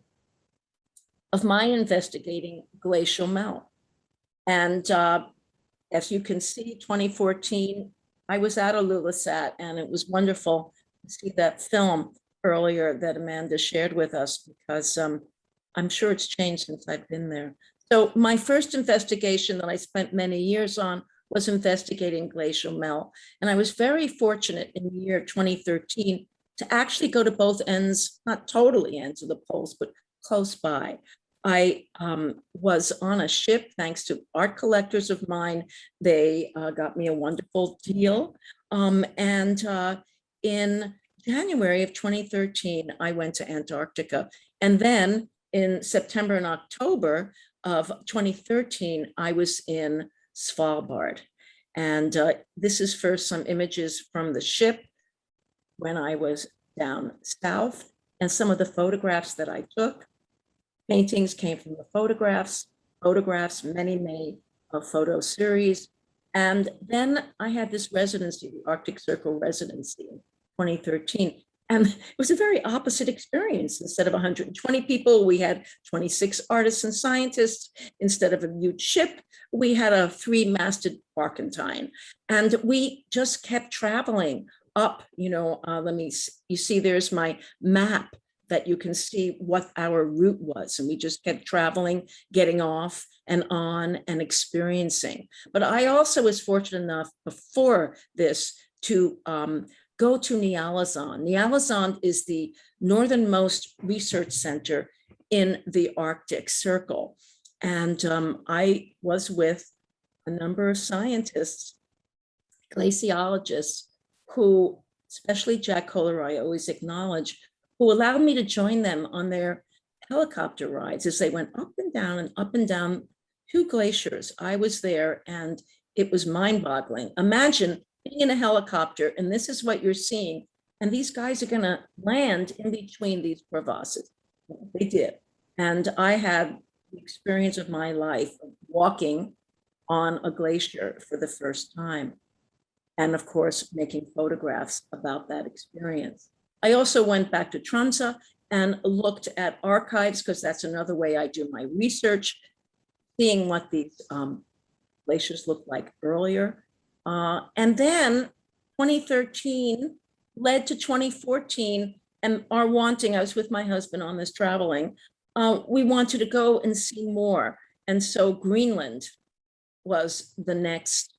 S4: of my investigating glacial melt. And as you can see, 2014, I was at Ilulissat, and it was wonderful to see that film earlier that Amanda shared with us, because I'm sure it's changed since I've been there. So my first investigation that I spent many years on was investigating glacial melt. And I was very fortunate in the year 2013 to actually go to both ends, not totally ends of the poles, but close by. I was on a ship, thanks to art collectors of mine. They got me a wonderful deal. And in January of 2013, I went to Antarctica. And then in September and October of 2013, I was in Svalbard. And this is first some images from the ship when I was down south, and some of the photographs that I took. Paintings came from the photographs, many made a photo series. And then I had this residency, the Arctic Circle residency in 2013. And it was a very opposite experience. Instead of 120 people, we had 26 artists and scientists. Instead of a huge ship, we had a 3-masted barkentine. And we just kept traveling up, you see there's my map that you can see what our route was. And we just kept traveling, getting off and on and experiencing. But I also was fortunate enough before this to go to Nyalazan. Nyalazan is the northernmost research center in the Arctic Circle. And I was with a number of scientists, glaciologists, who, especially Jack Kohler, I always acknowledge, who allowed me to join them on their helicopter rides as they went up and down 2 glaciers. I was there, and it was mind-boggling. Imagine being in a helicopter, and this is what you're seeing. And these guys are gonna land in between these crevasses. They did. And I had the experience of my life of walking on a glacier for the first time. And of course, making photographs about that experience. I also went back to Tromsø and looked at archives, because that's another way I do my research, seeing what these glaciers looked like earlier. And then 2013 led to 2014, and our wanting, I was with my husband on this traveling, we wanted to go and see more. And so Greenland was the next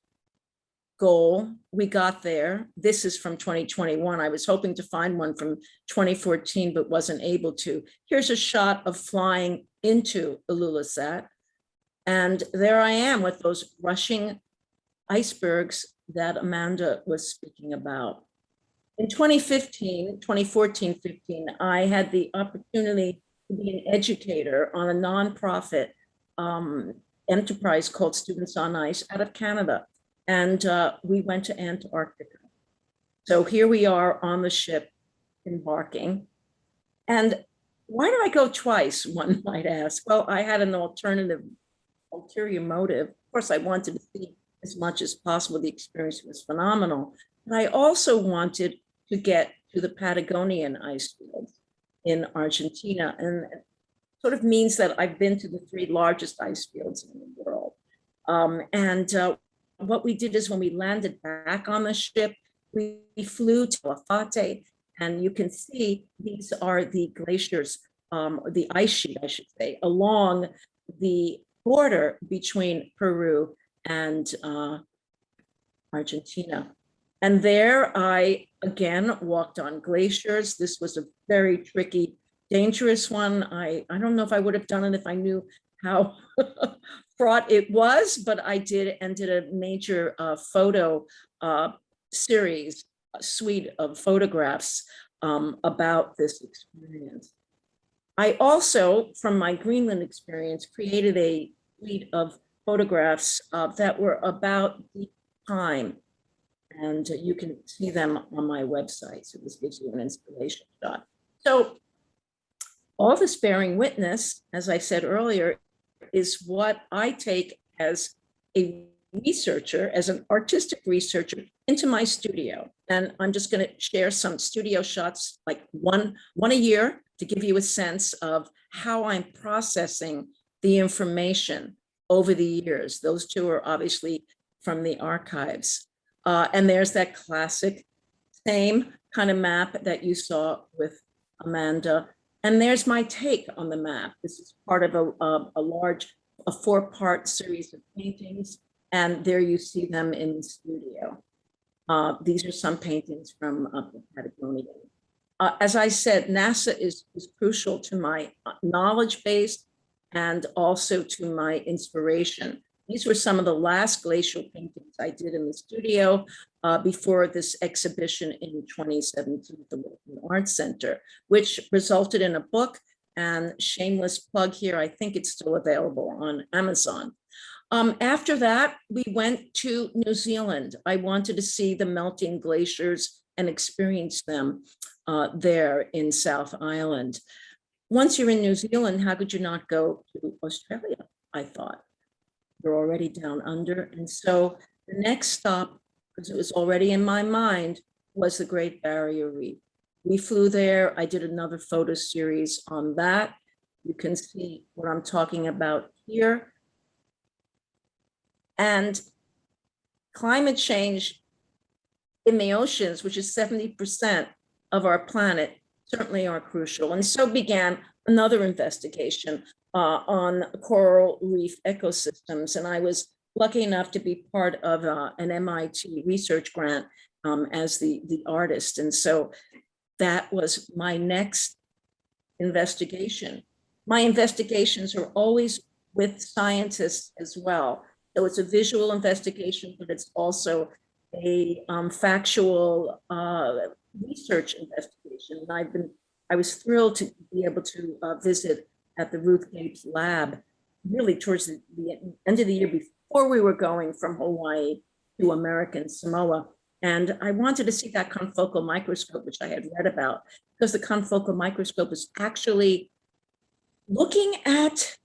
S4: goal. We got there. This is from 2021. I was hoping to find one from 2014, but wasn't able to. Here's a shot of flying into Ilulissat. And there I am with those rushing icebergs that Amanda was speaking about. In 2014, 15, I had the opportunity to be an educator on a nonprofit enterprise called Students on Ice out of Canada. And we went to Antarctica. So here we are on the ship embarking. And why did I go twice, one might ask? Well, I had an ulterior motive. Of course, I wanted to see as much as possible. The experience was phenomenal. But I also wanted to get to the Patagonian ice fields in Argentina. And it sort of means that I've been to the 3 largest ice fields in the world. What we did is when we landed back on the ship, we flew to Calafate, and you can see these are the glaciers, the ice sheet, I should say, along the border between Peru and Argentina. And there I, again, walked on glaciers. This was a very tricky, dangerous one. I don't know if I would have done it if I knew how fraught it was, but I did, and did a major photo series, a suite of photographs about this experience. I also, from my Greenland experience, created a suite of photographs that were about deep time. And you can see them on my website. So this gives you an inspiration shot. So all this bearing witness, as I said earlier, is what I take as a researcher, as an artistic researcher, into my studio. And I'm just going to share some studio shots, like one a year, to give you a sense of how I'm processing the information over the years. Those 2 are obviously from the archives. And there's that classic same kind of map that you saw with Amanda. And there's my take on the map. This is part of a large 4-part series of paintings. And there you see them in the studio. These are some paintings from the Patagonia. As I said, NASA is crucial to my knowledge base and also to my inspiration. These were some of the last glacial paintings I did in the studio before this exhibition in 2017 at the Wilton Arts Center, which resulted in a book, and shameless plug here, I think it's still available on Amazon. After that, we went to New Zealand. I wanted to see the melting glaciers and experience them there in South Island. Once you're in New Zealand, how could you not go to Australia, I thought. You're already down under. And so the next stop, because it was already in my mind, was the Great Barrier Reef. We flew there. I did another photo series on that. You can see what I'm talking about here. And climate change in the oceans, which is 70% of our planet, certainly are crucial. And so began another investigation on coral reef ecosystems. And I was lucky enough to be part of an MIT research grant as the artist. And so that was my next investigation. My investigations are always with scientists as well. So it's a visual investigation, but it's also a factual research investigation. And I was thrilled to be able to visit at the Ruth Gates lab, really towards the end of the year before we were going from Hawaii to American Samoa. And I wanted to see that confocal microscope, which I had read about, because the confocal microscope is actually looking at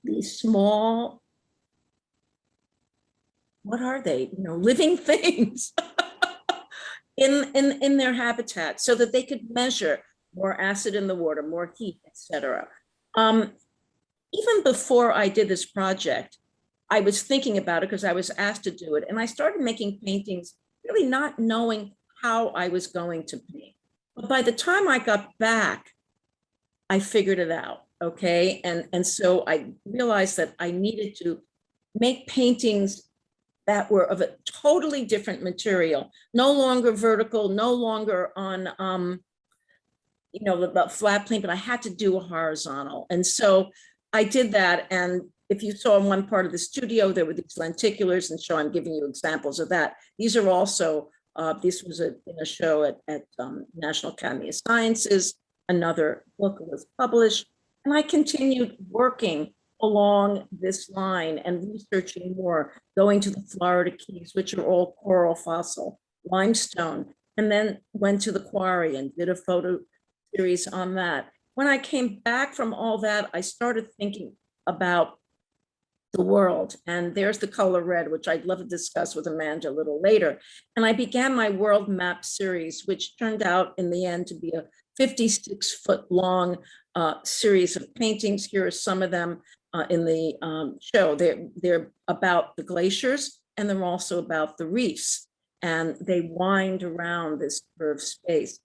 S4: these small, what are they? You know, living things in their habitat, so that they could measure more acid in the water, more heat, etc. Even before I did this project, I was thinking about it because I was asked to do it. And I started making paintings, really not knowing how I was going to paint. But by the time I got back, I figured it out, okay? And so I realized that I needed to make paintings that were of a totally different material, no longer vertical, no longer on, you know, the flat plane, but I had to do a horizontal. And so I did that. And if you saw in one part of the studio, there were these lenticulars, and so I'm giving you examples of that. These are also, this was in a show at National Academy of Sciences. Another book was published, and I continued working along this line and researching more, going to the Florida Keys, which are all coral fossil, limestone, and then went to the quarry and did a photo series on that. When I came back from all that, I started thinking about the world, and there's the color red, which I'd love to discuss with Amanda a little later. And I began my world map series, which turned out in the end to be a 56-foot long series of paintings. Here are some of them in the show. They're about the glaciers, and they're also about the reefs, and they wind around this curved space.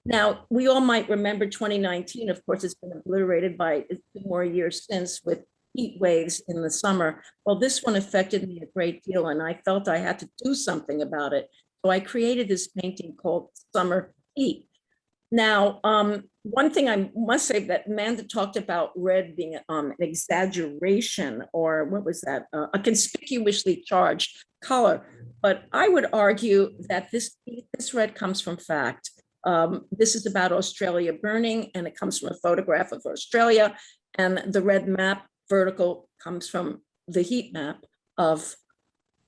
S4: Now, we all might remember 2019, of course, it's been obliterated by 2 more years since, with heat waves in the summer. Well, this one affected me a great deal, and I felt I had to do something about it. So I created this painting called Summer Heat. Now, one thing I must say, that Amanda talked about red being an exaggeration, or what was that? A conspicuously charged color. But I would argue that this red comes from fact. This is about Australia burning, and it comes from a photograph of Australia. And the red map, vertical, comes from the heat map of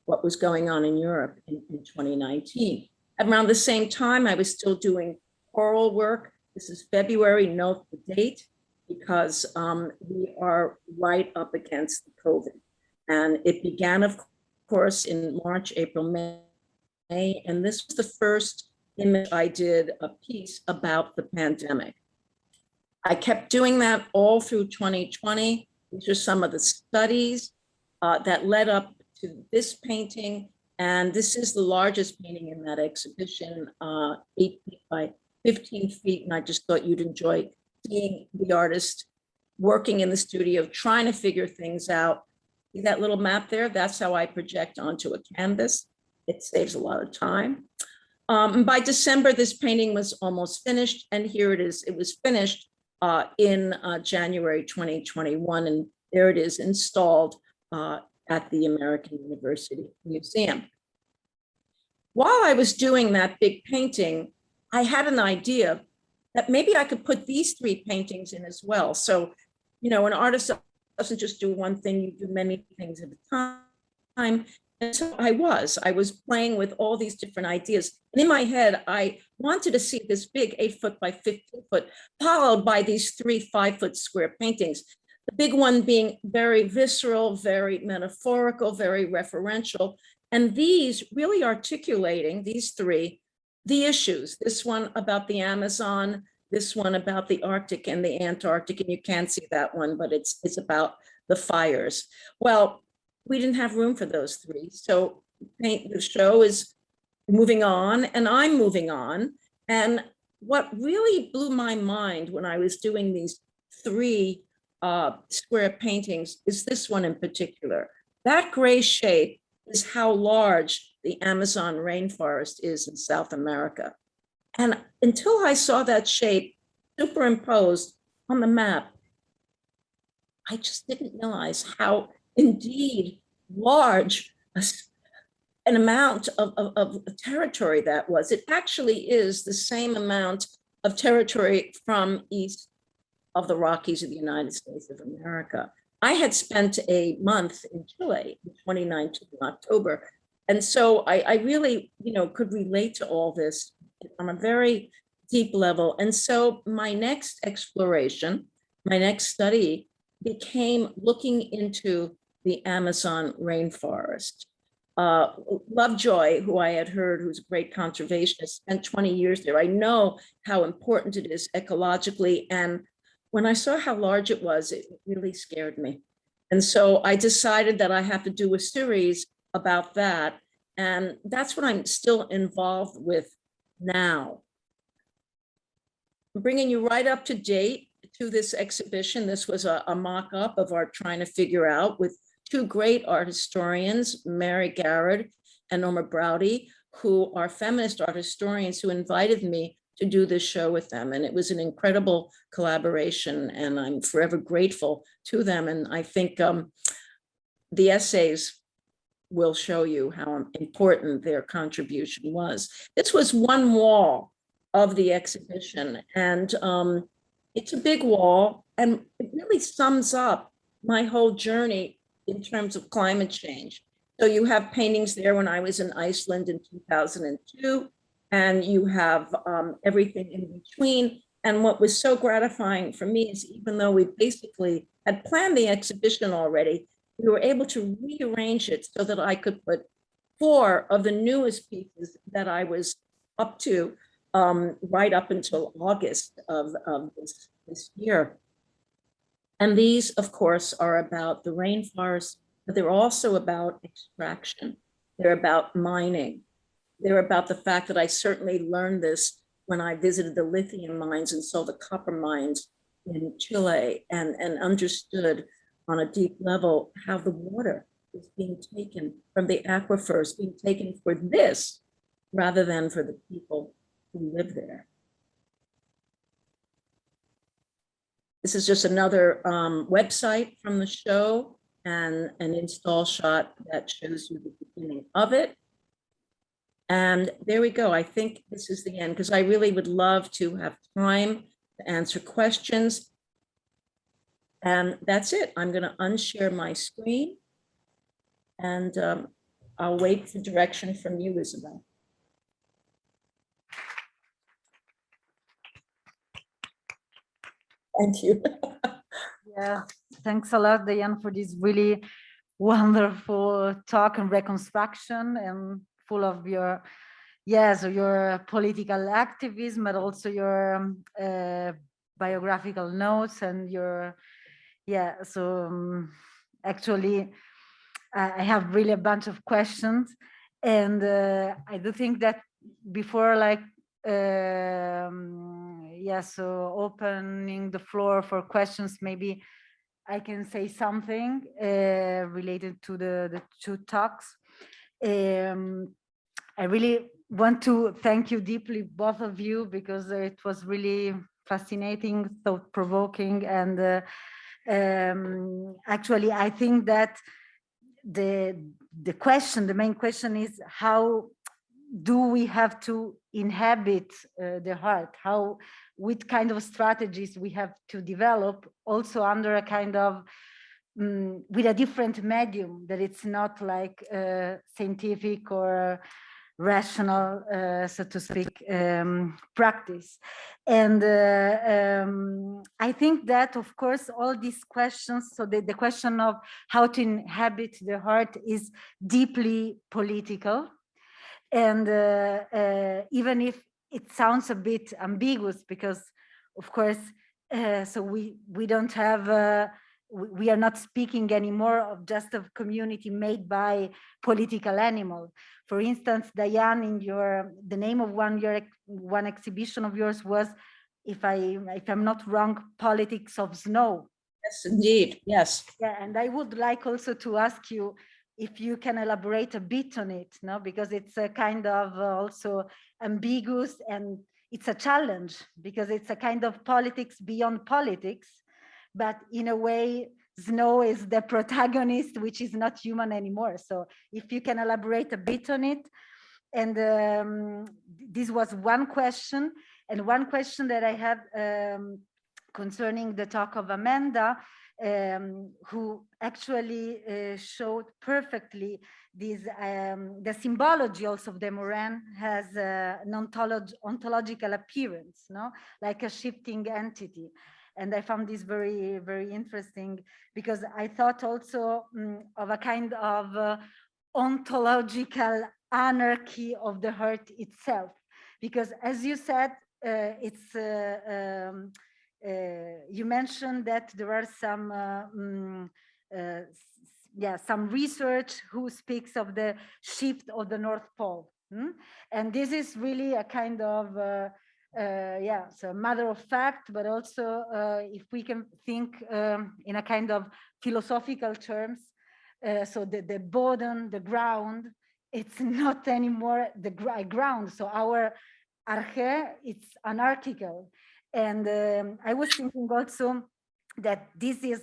S4: what was going on in Europe in 2019. Around the same time, I was still doing coral work. This is February, note the date, because we are right up against the COVID. And it began, of course, in March, April, May, and this was the first image I did a piece about the pandemic. I kept doing that all through 2020. These are some of the studies that led up to this painting. And this is the largest painting in that exhibition, 8 feet by 15 feet. And I just thought you'd enjoy seeing the artist working in the studio, trying to figure things out. See that little map there? That's how I project onto a canvas. It saves a lot of time. By December, this painting was almost finished. And here it is. It was finished in January 2021. And there it is, installed at the American University Museum. While I was doing that big painting, I had an idea that maybe I could put these 3 paintings in as well. So, you know, an artist doesn't just do one thing, you do many things at a time. And so I was playing with all these different ideas. And in my head, I wanted to see this big 8 foot by 15 foot, followed by these 3 5-foot square paintings. The big one being very visceral, very metaphorical, very referential. And these really articulating, these 3, the issues. This one about the Amazon, this one about the Arctic and the Antarctic, and you can't see that one, but it's about the fires. Well, we didn't have room for those 3. So the show is moving on, and I'm moving on. And what really blew my mind when I was doing these 3 square paintings is this one in particular. That gray shape is how large the Amazon rainforest is in South America. And until I saw that shape superimposed on the map, I just didn't realize how indeed large an amount of territory that was. It actually is the same amount of territory from east of the Rockies of the United States of America. I had spent a month in Chile in 2019, in October, And so I really, could relate to all this on a very deep level. And so my next exploration, my next study became looking into the Amazon rainforest. Lovejoy, who I had heard, who's a great conservationist, spent 20 years there. I know how important it is ecologically. And when I saw how large it was, it really scared me. And so I decided that I have to do a series about that. And that's what I'm still involved with now. I'm bringing you right up to date to this exhibition. This was a mock-up of our trying to figure out with two great art historians, Mary Garrett and Norma Browdy, who are feminist art historians who invited me to do this show with them. And it was an incredible collaboration, and I'm forever grateful to them. And I think the essays will show you how important their contribution was. This was one wall of the exhibition, and it's a big wall, and it really sums up my whole journey in terms of climate change. So you have paintings there when I was in Iceland in 2002, and you have everything in between. And what was so gratifying for me is, even though we basically had planned the exhibition already, we were able to rearrange it so that I could put 4 of the newest pieces that I was up to right up until August of this year. And these, of course, are about the rainforest, but they're also about extraction. They're about mining. They're about the fact that I certainly learned this when I visited the lithium mines and saw the copper mines in Chile, and understood on a deep level how the water is being taken from the aquifers, being taken for this rather than for the people who live there. This is just another website from the show, and an install shot that shows you the beginning of it. And there we go. I think this is the end, because I really would love to have time to answer questions. And that's it. I'm going to unshare my screen, and I'll wait for direction from you, Isabel. Thank you.
S1: Yeah, thanks a lot, Diane, for this really wonderful talk and reconstruction, and full of your, your political activism, but also your biographical notes and your, actually, I have really a bunch of questions, and I do think that before, so opening the floor for questions, maybe I can say something related to the 2 talks. I really want to thank you deeply, both of you, because it was really fascinating, thought-provoking, and actually I think that the main question is, how do we have to inhabit the heart? What kind of strategies we have to develop, also under a kind of with a different medium, that it's not like scientific or rational, so to speak, practice. And I think that, of course, all these questions, so the question of how to inhabit the heart is deeply political. And even if it sounds a bit ambiguous, because, of course, so we don't have, we are not speaking anymore of just a community made by political animal. For instance, Diane, in the name of one exhibition of yours was, if I'm not wrong, Politics of Snow.
S4: Yes, indeed. Yes.
S1: Yeah, and I would like also to ask you if you can elaborate a bit on it, no? Because it's a kind of also ambiguous, and it's a challenge, because it's a kind of politics beyond politics, but in a way, snow is the protagonist, which is not human anymore. So if you can elaborate a bit on it. And this was one question. And one question that I had concerning the talk of Amanda, who actually showed perfectly this, the symbology also of the Moraine has an ontological appearance, no? Like a shifting entity. And I found this very, very interesting because I thought also of a kind of ontological anarchy of the earth itself. Because as you said, you mentioned that there are some some research who speaks of the shift of the North Pole. And this is really a kind of, so matter of fact, but also if we can think in a kind of philosophical terms, so the bottom, the ground, it's not anymore the ground. So our arche, it's anarchical. And I was thinking also that this is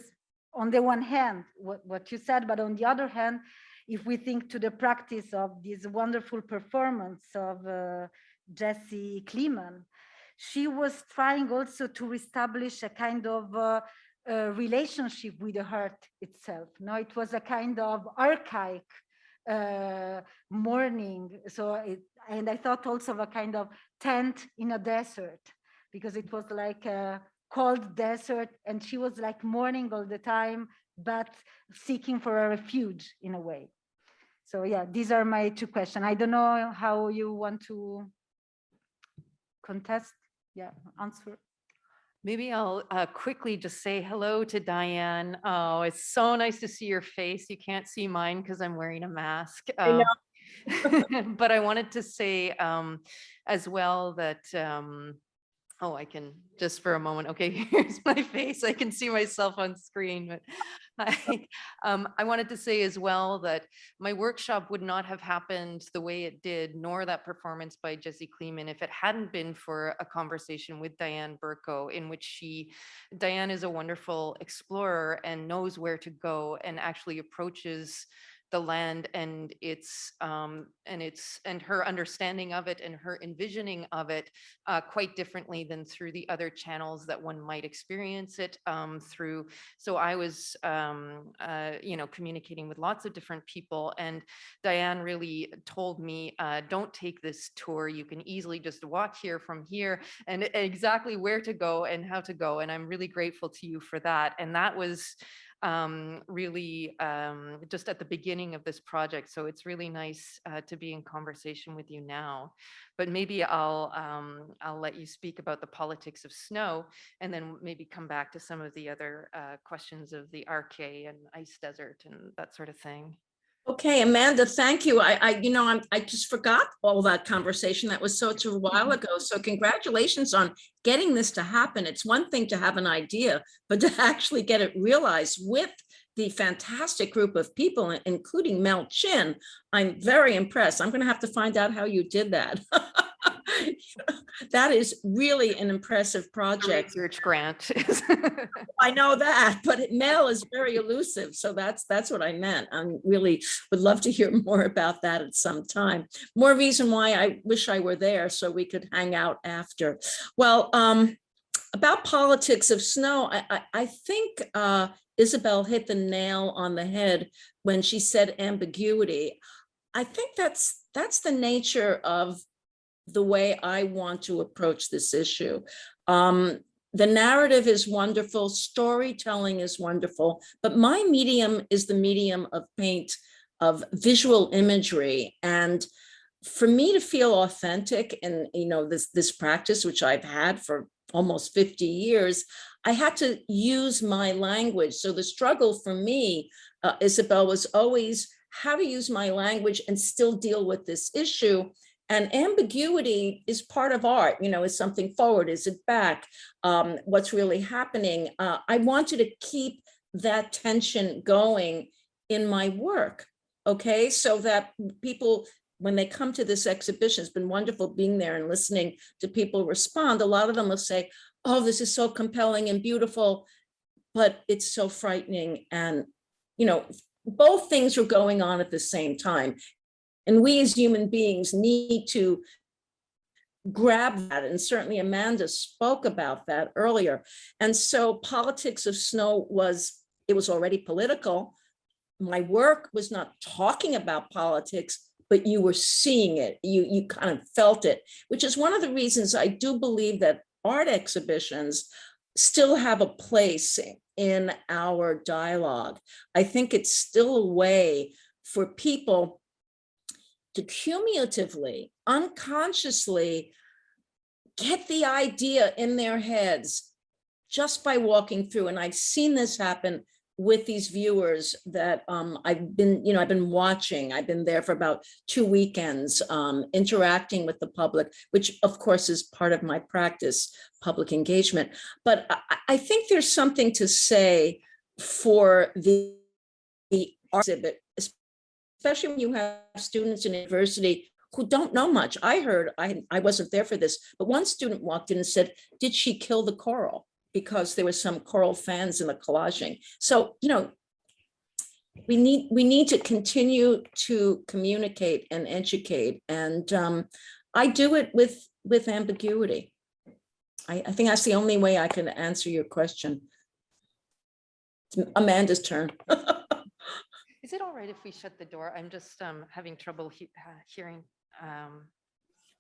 S1: on the one hand, what you said, but on the other hand, if we think to the practice of this wonderful performance of Jessie Clemen, she was trying also to reestablish a kind of relationship with the earth itself. No, it was a kind of archaic mourning. So and I thought also of a kind of tent in a desert, because it was like a cold desert, and she was like mourning all the time, but seeking for a refuge in a way. So yeah, these are my two questions. I don't know how you want to contest, answer.
S2: Maybe I'll quickly just say hello to Diane. Oh, it's so nice to see your face. You can't see mine because I'm wearing a mask.
S4: I know.
S2: But I wanted to say as well that, oh, I can just for a moment. Okay, here's my face. I can see myself on screen, but I wanted to say as well that my workshop would not have happened the way it did, nor that performance by Jessie Clemen, if it hadn't been for a conversation with Diane BURKO, in which Diane is a wonderful explorer and knows where to go and actually approaches the land and her understanding of it and her envisioning of it quite differently than through the other channels that one might experience it through. So I was, communicating with lots of different people, and Diane really told me, don't take this tour. You can easily just walk here from here, and exactly where to go and how to go. And I'm really grateful to you for that. And that was really just at the beginning of this project. So it's really nice to be in conversation with you now. But maybe I'll let you speak about the politics of snow, and then maybe come back to some of the other questions of the arche and ice desert and that sort of thing.
S4: Okay, Amanda, thank you. I just forgot all that conversation. That was such a while ago. So congratulations on getting this to happen. It's one thing to have an idea, but to actually get it realized with the fantastic group of people, including Mel Chin. I'm very impressed. I'm going to have to find out how you did that. That is really an impressive project.
S2: Research grant.
S4: I know that, but Mel is very elusive. So that's what I meant. I really would love to hear more about that at some time. More reason why I wish I were there so we could hang out after. Well, about politics of snow, I think Isabel hit the nail on the head when she said ambiguity. I think that's the nature of the way I want to approach this issue. The narrative is wonderful, storytelling is wonderful, but my medium is the medium of paint, of visual imagery. And for me to feel authentic in this practice, which I've had for almost 50 years, I had to use my language. So the struggle for me, Isabel, was always how to use my language and still deal with this issue. And ambiguity is part of art, is something forward, is it back? What's really happening? I wanted to keep that tension going in my work, okay? So that people, when they come to this exhibition, it's been wonderful being there and listening to people respond. A lot of them will say, oh, this is so compelling and beautiful, but it's so frightening. And, both things are going on at the same time. And we as human beings need to grab that, and certainly Amanda spoke about that earlier. And so Politics of Snow it was already political. My work was not talking about politics, but you were seeing it, you kind of felt it, which is one of the reasons I do believe that art exhibitions still have a place in our dialogue. I think it's still a way for people to cumulatively, unconsciously get the idea in their heads just by walking through. And I've seen this happen with these viewers that I've been watching. I've been there for about 2 weekends, interacting with the public, which of course is part of my practice, public engagement. But I think there's something to say for the art exhibit, especially when you have students in university who don't know much. I wasn't there for this, but one student walked in and said, "Did she kill the coral?" Because there was some coral fans in the collaging. So, we need to continue to communicate and educate. And I do it with ambiguity. I think that's the only way I can answer your question. It's Amanda's turn.
S2: Is it all right if we shut the door? I'm just having trouble hearing a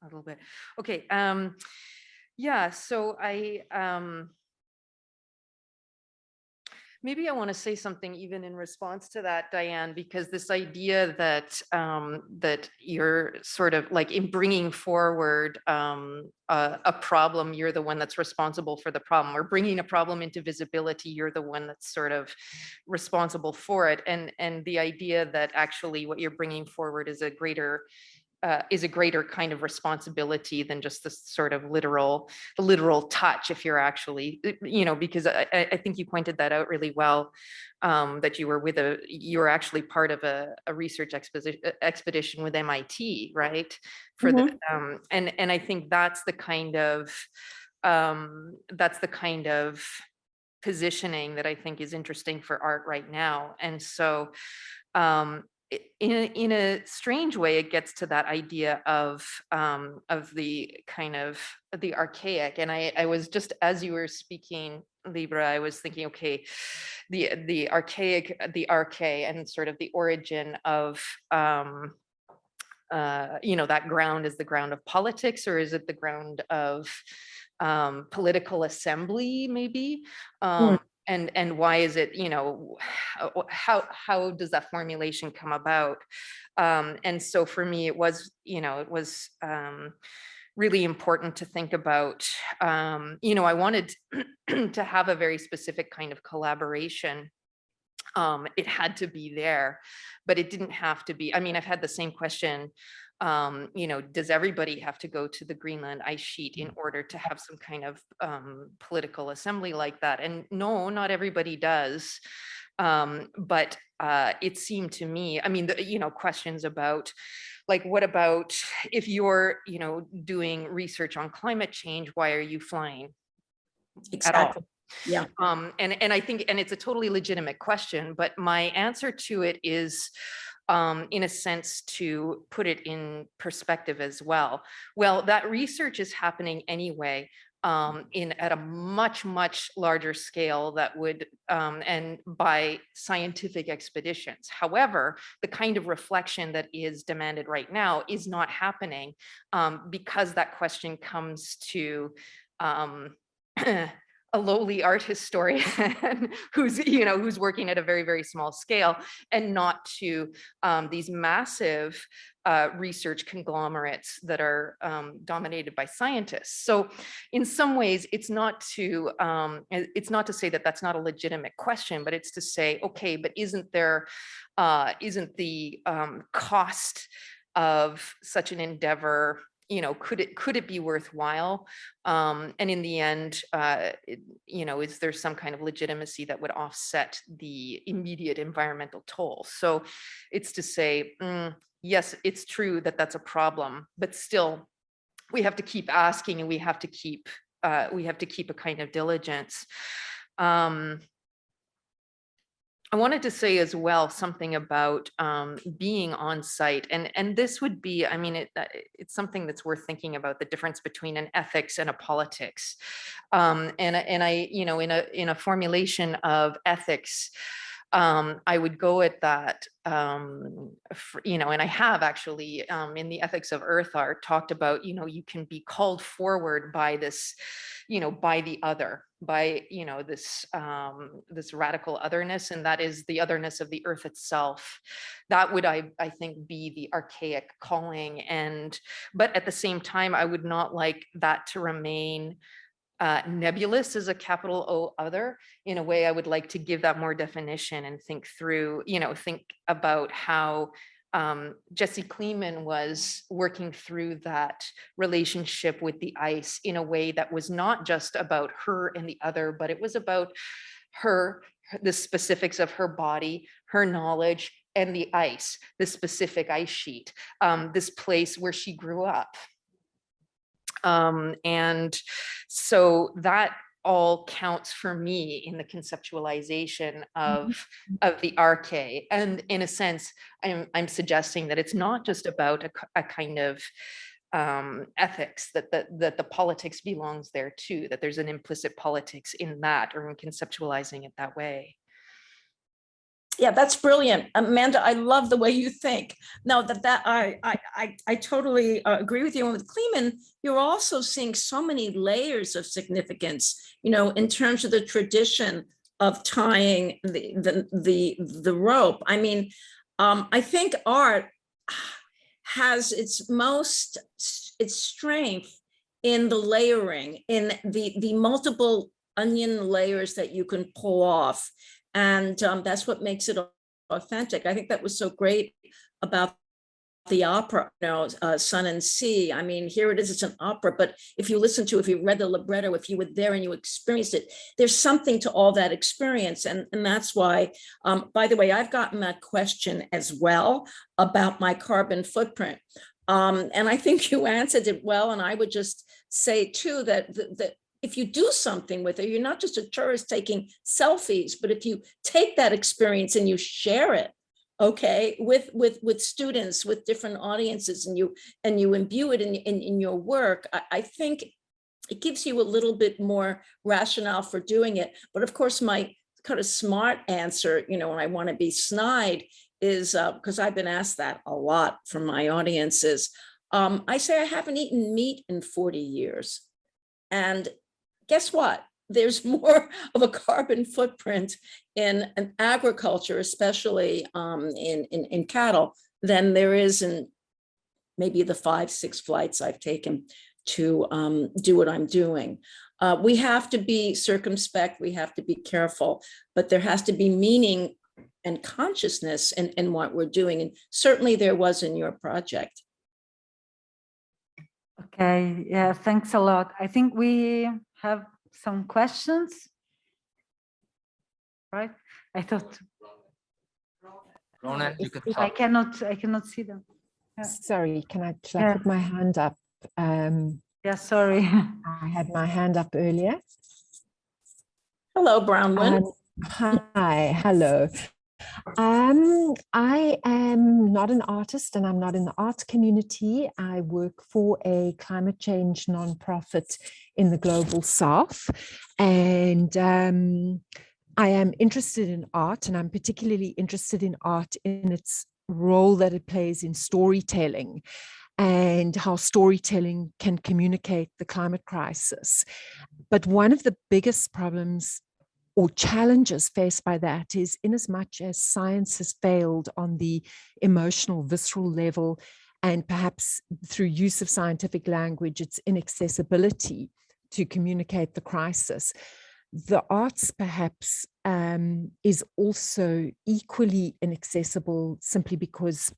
S2: little bit. Okay. Yeah, so maybe I want to say something even in response to that, Diane, because this idea that that you're sort of like in bringing forward a problem, you're the one that's responsible for the problem, or bringing a problem into visibility, you're the one that's sort of responsible for it. And the idea that actually what you're bringing forward is a greater kind of responsibility than just this sort of literal touch, if you're actually, because I think you pointed that out really well, that you were actually part of a research expedition with MIT, right? For the and I think that's the kind of positioning that I think is interesting for art right now. And so in a strange way, it gets to that idea of the kind of the archaic. And I was just, as you were speaking, Libra, I was thinking, okay, the archaic, the arche, and sort of the origin of that ground. Is the ground of politics, or is it the ground of political assembly, maybe? And why is it, how does that formulation come about? And so for me, it was really important to think about, I wanted to have a very specific kind of collaboration. It had to be there, but it didn't have to be. I mean, I've had the same question, does everybody have to go to the Greenland ice sheet in order to have some kind of political assembly like that? And no, not everybody does. But it seemed to me, I mean, questions about, like, what about if you're, doing research on climate change, why are you flying at all?
S4: Yeah.
S2: And I think, and it's a totally legitimate question, but my answer to it is, in a sense, to put it in perspective as well. Well, that research is happening anyway, at a much, much larger scale that would, and by scientific expeditions. However, the kind of reflection that is demanded right now is not happening, because that question comes to a lowly art historian who's working at a very, very small scale, and not to these massive research conglomerates that are dominated by scientists. So in some ways, it's not to say that that's not a legitimate question, but it's to say, okay, but isn't the cost of such an endeavor, could it be worthwhile? And in the end, is there some kind of legitimacy that would offset the immediate environmental toll? So it's to say, yes, it's true that that's a problem, but still, we have to keep asking, and we have to keep a kind of diligence. I wanted to say as well something about being on site, and this would be, I mean, it's something that's worth thinking about, the difference between an ethics and a politics. And I, you know, in a formulation of ethics, I would go at that, you know, and I have actually in the Ethics of Earth Art talked about, you know, you can be called forward by this, you know, by the other, by, you know, this this radical otherness, and that is the otherness of the earth itself. That would, I think, be the archaic calling. And but at the same time, I would not like that to remain nebulous as a capital O other. In a way, I would like to give that more definition and think through, you know, think about how Jessie Clemen was working through that relationship with the ice in a way that was not just about her and the other, but it was about her, the specifics of her body, her knowledge, and the ice, the specific ice sheet, this place where she grew up. And so that all counts for me in the conceptualization of the arche. And in a sense, I'm suggesting that it's not just about a kind of ethics, that the politics belongs there too, that there's an implicit politics in that, or in conceptualizing it that way.
S4: Yeah, that's brilliant. Amanda, I love the way you think. No, I totally agree with you. And with Clemen, you're also seeing so many layers of significance, you know, in terms of the tradition of tying the rope. I mean, I think art has its strength in the layering, in the multiple onion layers that you can pull off. And that's what makes it authentic. I think that was so great about the opera, you know, Sun and Sea. I mean, here it is, it's an opera, but if you read the libretto, if you were there and you experienced it, there's something to all that experience. And that's why, by the way, I've gotten that question as well about my carbon footprint. And I think you answered it well. And I would just say too, that if you do something with it, you're not just a tourist taking selfies, but if you take that experience and you share it, okay, with students, with different audiences, and you imbue it in your work, I think it gives you a little bit more rationale for doing it. But of course, my kind of smart answer, you know, when I want to be snide, is because I've been asked that a lot from my audiences. I say I haven't eaten meat in 40 years. And guess what? There's more of a carbon footprint in agriculture, especially in cattle, than there is in maybe the 5-6 flights I've taken to do what I'm doing. We have to be circumspect, we have to be careful, but there has to be meaning and consciousness in what we're doing. And certainly there was in your project.
S1: Okay, yeah, thanks a lot. I think we have some questions, right? I thought
S5: Ronan, you can
S1: I
S5: talk.
S1: cannot see them. Yeah.
S6: Sorry, should I put my hand up?
S1: Yeah, sorry.
S6: I had my hand up earlier.
S4: Hello, Brownwood.
S6: Hi, hello. I am not an artist and I'm not in the arts community. I work for a climate change nonprofit in the global south. And I am interested in art, and I'm particularly interested in art in its role that it plays in storytelling, and how storytelling can communicate the climate crisis. But one of the biggest problems or challenges faced by that is, in as much as science has failed on the emotional, visceral level, and perhaps through use of scientific language, its inaccessibility to communicate the crisis, the arts perhaps is also equally inaccessible, simply because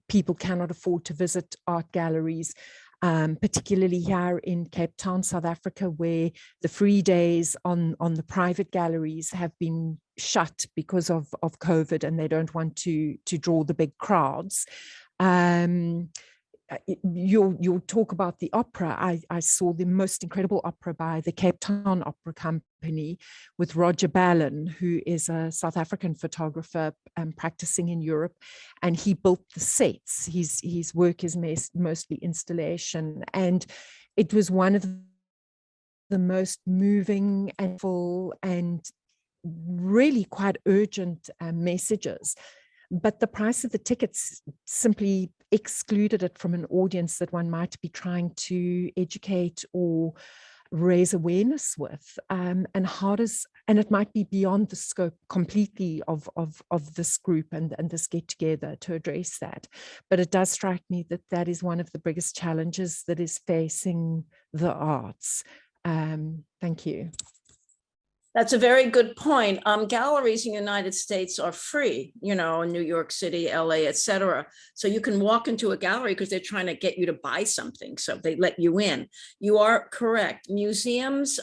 S6: people cannot afford to visit art galleries, particularly here in Cape Town, South Africa, where the free days on the private galleries have been shut because of COVID, and they don't want to draw the big crowds. you'll talk about the opera. I saw the most incredible opera by the Cape Town Opera Company with Roger Ballen, who is a South African photographer practicing in Europe, and he built the sets. His work is mostly installation, and it was one of the most moving and full and really quite urgent messages. But the price of the tickets simply excluded it from an audience that one might be trying to educate or raise awareness with. And it might be beyond the scope completely of this group and this get together to address that. But it does strike me that that is one of the biggest challenges that is facing the arts. Thank you.
S4: That's a very good point. Galleries in the United States are free, in New York City, LA, et cetera. So you can walk into a gallery because they're trying to get you to buy something. So they let you in. You are correct. Museums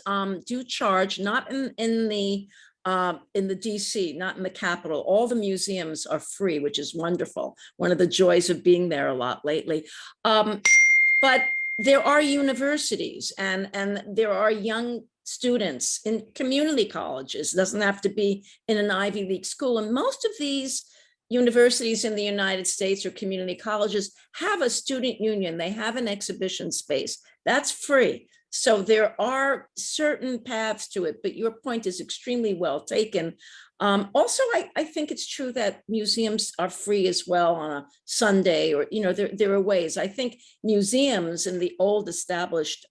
S4: do charge, not in the DC, not in the capital. All the museums are free, which is wonderful. One of the joys of being there a lot lately. But there are universities and there are young students in community colleges. It doesn't have to be in an Ivy League school. And most of these universities in the United States or community colleges have a student union. They have an exhibition space. That's free. So there are certain paths to it, but your point is extremely well taken. Also, I think it's true that museums are free as well on a Sunday, or, there are ways. I think museums in the old established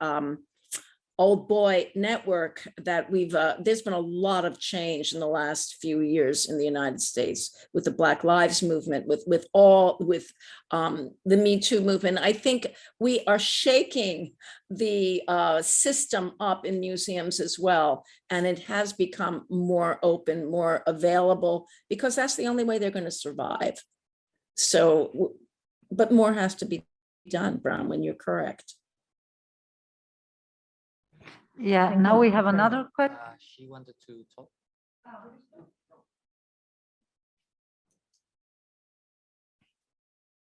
S4: old boy network that there's been a lot of change in the last few years in the United States with the Black Lives Movement, with the Me Too movement. I think we are shaking the system up in museums as well. And it has become more open, more available, because that's the only way they're going to survive. So, but more has to be done, Bronwyn, you're correct.
S1: Yeah, now we have another question.
S5: She wanted to talk.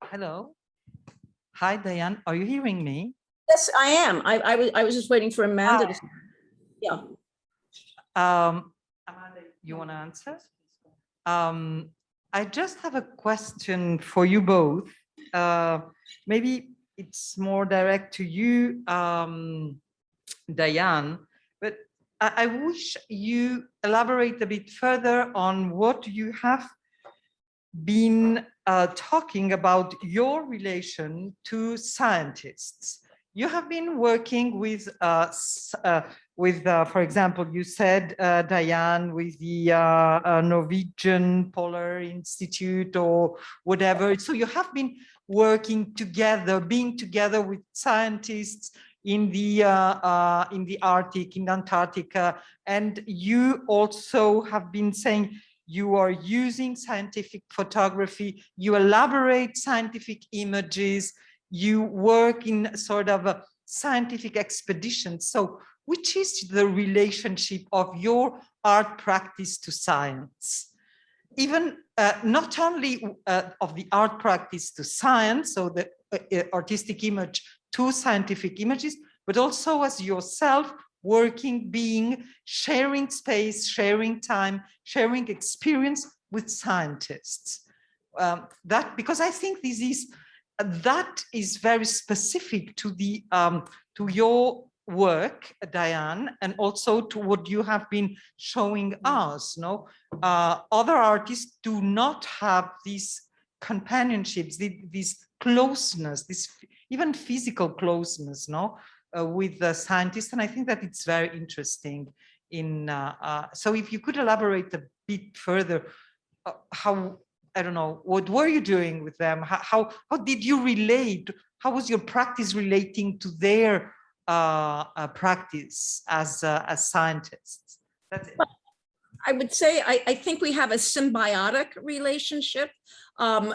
S5: Hello. Hi, Diane. Are you hearing me?
S4: Yes, I am. I was just waiting for Amanda to. Yeah.
S5: Amanda, you want to answer? I just have a question for you both. Maybe it's more direct to you, Diane, but I wish you elaborate a bit further on what you have been talking about your relation to scientists. You have been working with, for example, you said, Diane, with the Norwegian Polar Institute or whatever. So you have been working together, being together with scientists in the Arctic, in Antarctica, and you also have been saying you are using scientific photography, you elaborate scientific images, you work in sort of a scientific expedition. So which is the relationship of your art practice to science? Even not only of the art practice to science, so the artistic image to scientific images, but also as yourself working, being, sharing space, sharing time, sharing experience with scientists. Because I think that is very specific to the to your work, Diane, and also to what you have been showing us. No, other artists do not have these companionships, this closeness, this even physical closeness, no, with the scientists, and I think that it's very interesting. So if you could elaborate a bit further, how, I don't know, what were you doing with them? How did you relate? How was your practice relating to their practice as scientists? That's it.
S4: I would say I think we have a symbiotic relationship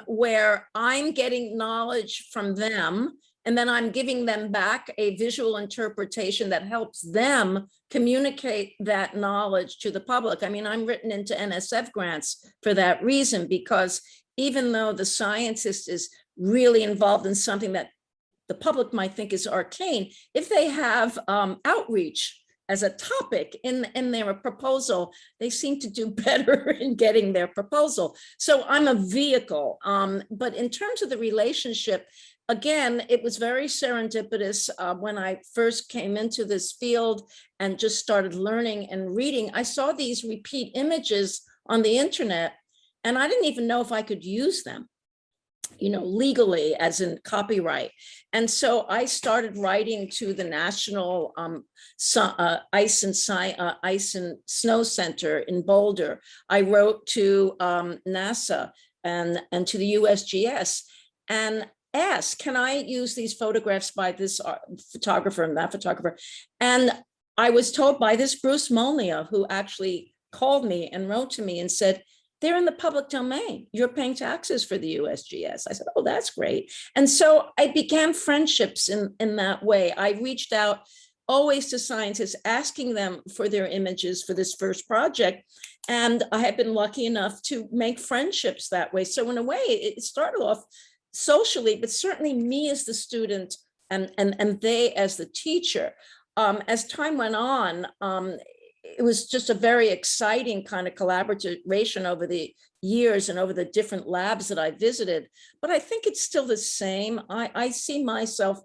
S4: where I'm getting knowledge from them, and then I'm giving them back a visual interpretation that helps them communicate that knowledge to the public. I mean, I'm written into NSF grants for that reason, because even though the scientist is really involved in something that the public might think is arcane, if they have outreach as a topic in their proposal, they seem to do better in getting their proposal. So I'm a vehicle, but in terms of the relationship, again, it was very serendipitous when I first came into this field and just started learning and reading. I saw these repeat images on the internet, and I didn't even know if I could use them, you know, legally, as in copyright. And so I started writing to the National Ice and Snow Center in Boulder. I wrote to NASA and to the USGS and asked, can I use these photographs by this photographer and that photographer? And I was told by this Bruce Molnia, who actually called me and wrote to me and said, they're in the public domain. You're paying taxes for the USGS. I said, oh, that's great. And so I began friendships in that way. I reached out always to scientists, asking them for their images for this first project. And I have been lucky enough to make friendships that way. So in a way, it started off socially, but certainly me as the student and they as the teacher. As time went on, it was just a very exciting kind of collaboration over the years and over the different labs that I visited. But I think it's still the same. I see myself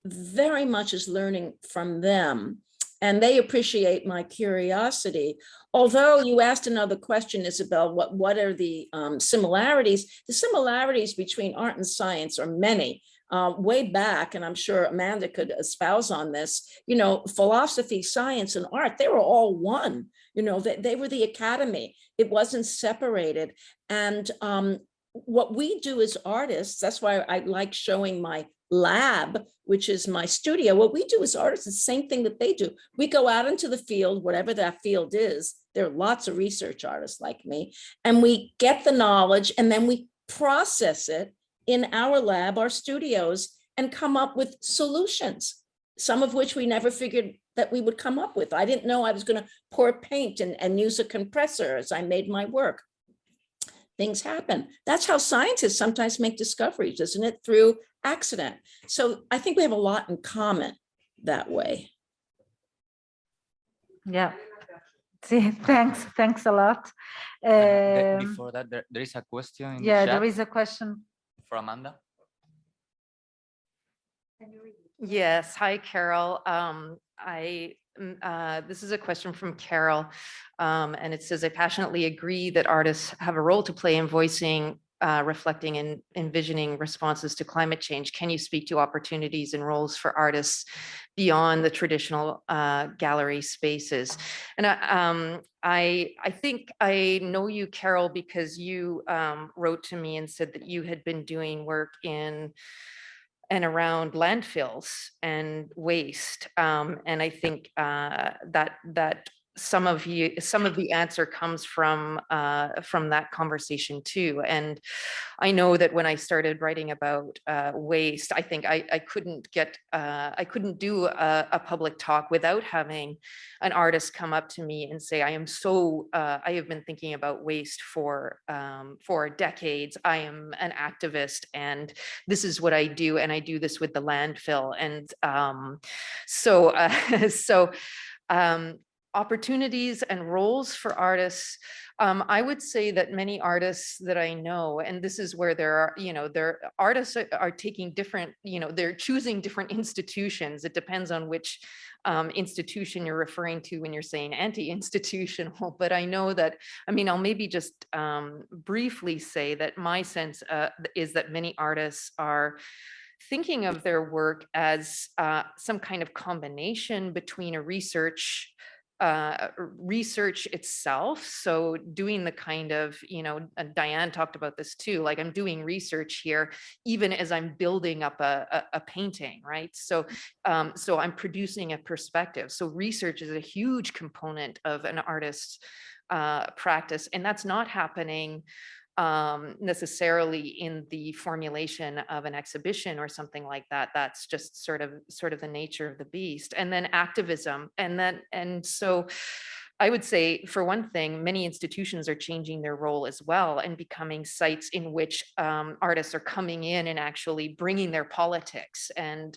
S4: very much as learning from them, and they appreciate my curiosity. Although you asked another question, Isabel, what are the similarities? The similarities between art and science are many. Way back, and I'm sure Amanda could espouse on this, you know, philosophy, science, and art, they were all one. You know, they were the academy. It wasn't separated. And what we do as artists, that's why I like showing my lab, which is my studio. What we do as artists is the same thing that they do. We go out into the field, whatever that field is. There are lots of research artists like me, and we get the knowledge and then we process it in our lab, our studios, and come up with solutions, some of which we never figured that we would come up with. I didn't know I was going to pour paint and use a compressor as I made my work. Things happen. That's how scientists sometimes make discoveries, isn't it? Through accident. So I think we have a lot in common that way.
S1: Yeah. See, thanks a lot.
S7: Before that, there is a question in the chat
S1: there is a question.
S7: for Amanda.
S2: Yes, hi, Carol. This is a question from Carol, and it says, I passionately agree that artists have a role to play in voicing, reflecting, and envisioning responses to climate change. Can you speak to opportunities and roles for artists beyond the traditional gallery spaces? And I think I know you, Carol, because you wrote to me and said that you had been doing work in and around landfills and waste. And I think that some of the answer comes from that conversation too. And I know that when I started writing about waste, I think I couldn't do a public talk without having an artist come up to me and say, I have been thinking about waste for decades. I am an activist, and this is what I do, and I do this with the landfill. And opportunities and roles for artists. I would say that many artists that I know, and this is where artists are taking different, they're choosing different institutions. It depends on which institution you're referring to when you're saying anti-institutional. But I know that, I'll maybe just briefly say that my sense is that many artists are thinking of their work as some kind of combination between a research itself. So doing the kind of, Diane talked about this too, like I'm doing research here, even as I'm building up a painting, right? So I'm producing a perspective. So research is a huge component of an artist's practice, and that's not happening necessarily in the formulation of an exhibition or something like that. That's just sort of the nature of the beast. And then activism, and so I would say, for one thing, many institutions are changing their role as well and becoming sites in which artists are coming in and actually bringing their politics, and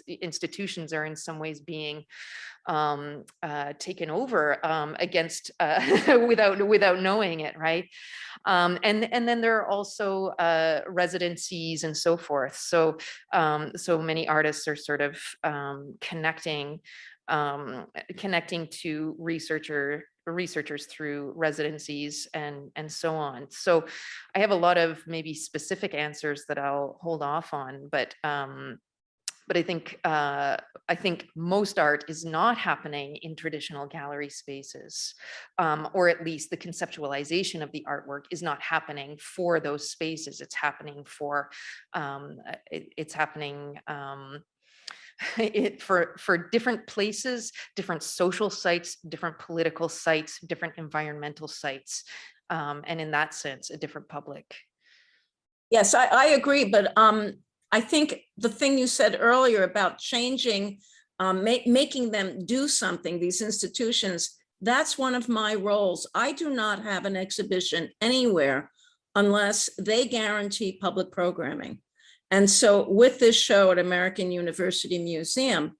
S2: institutions are in some ways being taken over against without knowing it, right? And then there are also residencies and so forth. So so many artists are sort of connecting to researchers through residencies and so on. So I have a lot of maybe specific answers that I'll hold off on, but I think most art is not happening in traditional gallery spaces, or at least the conceptualization of the artwork is not happening for those spaces. It's happening for for different places, different social sites, different political sites, different environmental sites, and in that sense, a different public.
S4: Yes, I agree, but I think the thing you said earlier about changing, making them do something, these institutions, that's one of my roles. I do not have an exhibition anywhere unless they guarantee public programming. And so with this show at American University Museum,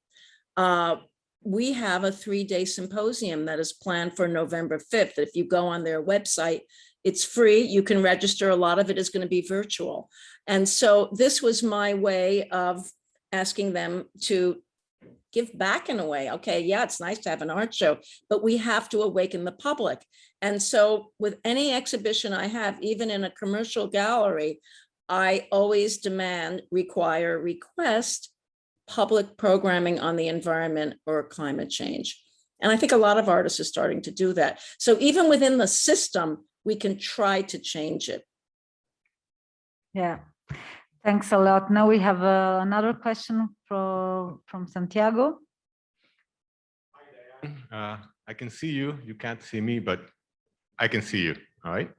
S4: we have a 3-day symposium that is planned for November 5th. If you go on their website, it's free. You can register. A lot of it is going to be virtual. And so this was my way of asking them to give back in a way. Okay, yeah, it's nice to have an art show, but we have to awaken the public. And so with any exhibition I have, even in a commercial gallery, I always request public programming on the environment or climate change. And I think a lot of artists are starting to do that. So even within the system, we can try to change it.
S1: Yeah, thanks a lot. Now we have another question from Santiago.
S8: Hi, Diane. I can see you. You can't see me, but I can see you. All right.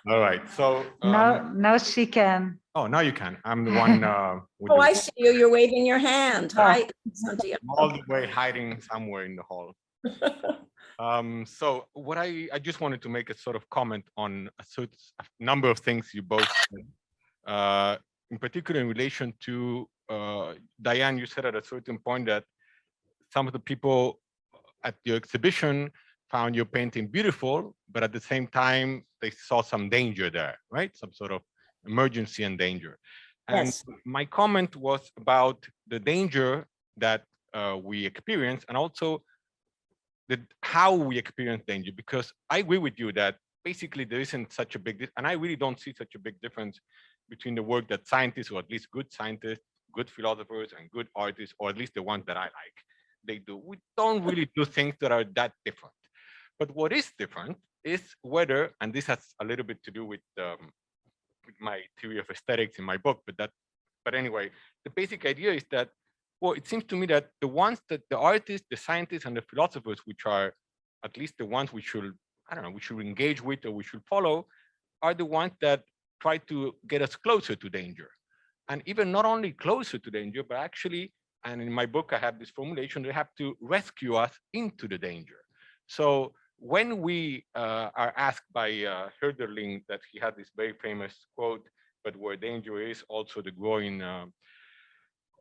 S8: All right. So
S1: now she can.
S8: Oh, now you can. I'm the one.
S4: Oh, I see you. You're waving your hand. Hi, Santiago.
S8: All the way hiding somewhere in the hall. So what I just wanted to make a sort of comment on a number of things you both said, in particular in relation to Diane. You said at a certain point that some of the people at your exhibition found your painting beautiful, but at the same time they saw some danger there, right? Some sort of emergency and danger. And
S4: Yes.
S8: My comment was about the danger that we experience, and also how we experience danger, because I agree with you that basically there isn't such a big, and I really don't see such a big difference between the work that scientists, or at least good scientists, good philosophers, and good artists, or at least the ones that I like, they do. We don't really do things that are that different. But what is different is whether, and this has a little bit to do with my theory of aesthetics in my book, but anyway, the basic idea is that, well, it seems to me that the ones that the artists, the scientists, and the philosophers, which are at least the ones we should, I don't know, we should engage with or we should follow, are the ones that try to get us closer to danger. And even not only closer to danger, but actually, and in my book, I have this formulation, they have to rescue us into the danger. So when we are asked by Herderling that he had this very famous quote, but where danger is, also the growing,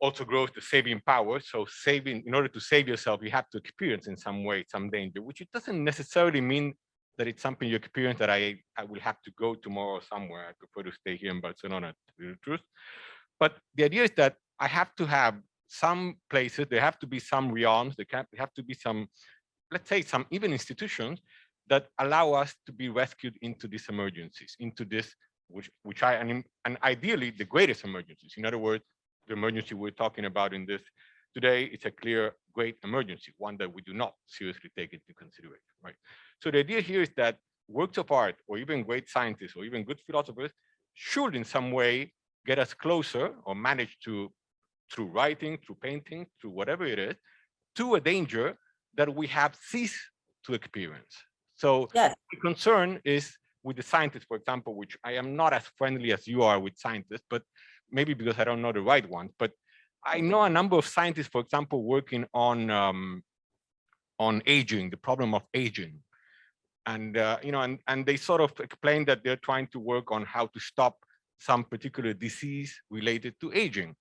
S8: also grows the saving power. So saving, in order to save yourself, you have to experience in some way some danger, which it doesn't necessarily mean that it's something you experience that I will have to go tomorrow somewhere. I prefer to stay here in Barcelona, to tell you the truth. But the idea is that I have to have some places, there have to be some realms, there have to be some, let's say some even institutions that allow us to be rescued into these emergencies, into this, which and ideally the greatest emergencies. In other words, the emergency we're talking about in this today, it's a clear, great emergency, one that we do not seriously take into consideration, right? So the idea here is that works of art, or even great scientists, or even good philosophers, should in some way get us closer, or manage to, through writing, through painting, through whatever it is, to a danger that we have ceased to experience. So
S4: Yes.
S8: the concern is with the scientists, for example, which I am not as friendly as you are with scientists, but maybe because I don't know the right ones, but I know a number of scientists, for example, working on on aging, the problem of aging. And, and they sort of explained that they're trying to work on how to stop some particular disease related to aging.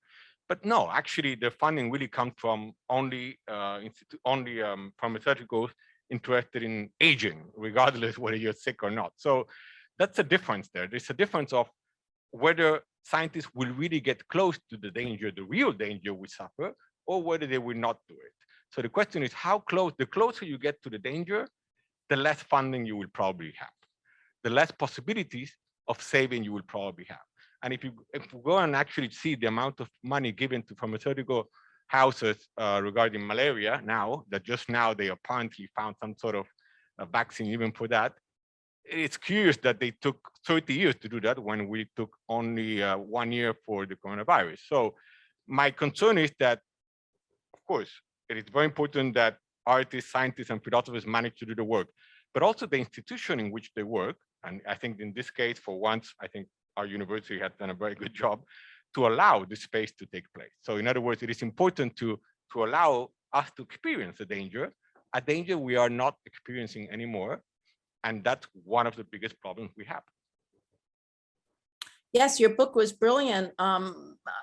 S8: But no, actually the funding really comes from only pharmaceuticals interested in aging, regardless whether you're sick or not. So that's a difference there. There's a difference of whether scientists will really get close to the danger, the real danger we suffer, or whether they will not do it. So the question is how close, the closer you get to the danger, the less funding you will probably have, the less possibilities of saving you will probably have. And if you go and actually see the amount of money given to pharmaceutical houses regarding malaria now, that just now they apparently found some sort of a vaccine even for that, it's curious that they took 30 years to do that when we took only 1 year for the coronavirus. So my concern is that, of course, it is very important that artists, scientists, and philosophers manage to do the work, but also the institution in which they work. And I think in this case, for once, I think our university has done a very good job to allow this space to take place. So in other words, it is important to allow us to experience a danger we are not experiencing anymore. And that's one of the biggest problems we have.
S4: Yes, your book was brilliant.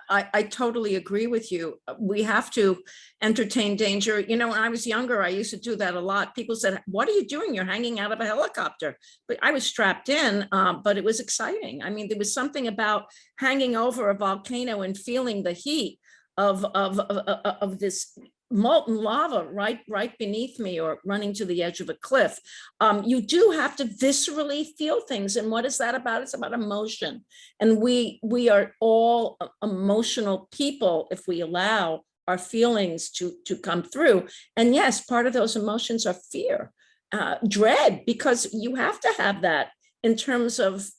S4: I totally agree with you. We have to entertain danger. You know, when I was younger, I used to do that a lot. People said, what are you doing? You're hanging out of a helicopter. But I was strapped in, but it was exciting. I mean, there was something about hanging over a volcano and feeling the heat of this molten lava right beneath me, or running to the edge of a cliff. You do have to viscerally feel things. And what is that about? It's about emotion. And we are all emotional people if we allow our feelings to come through. And yes, part of those emotions are fear, dread, because you have to have that in terms of,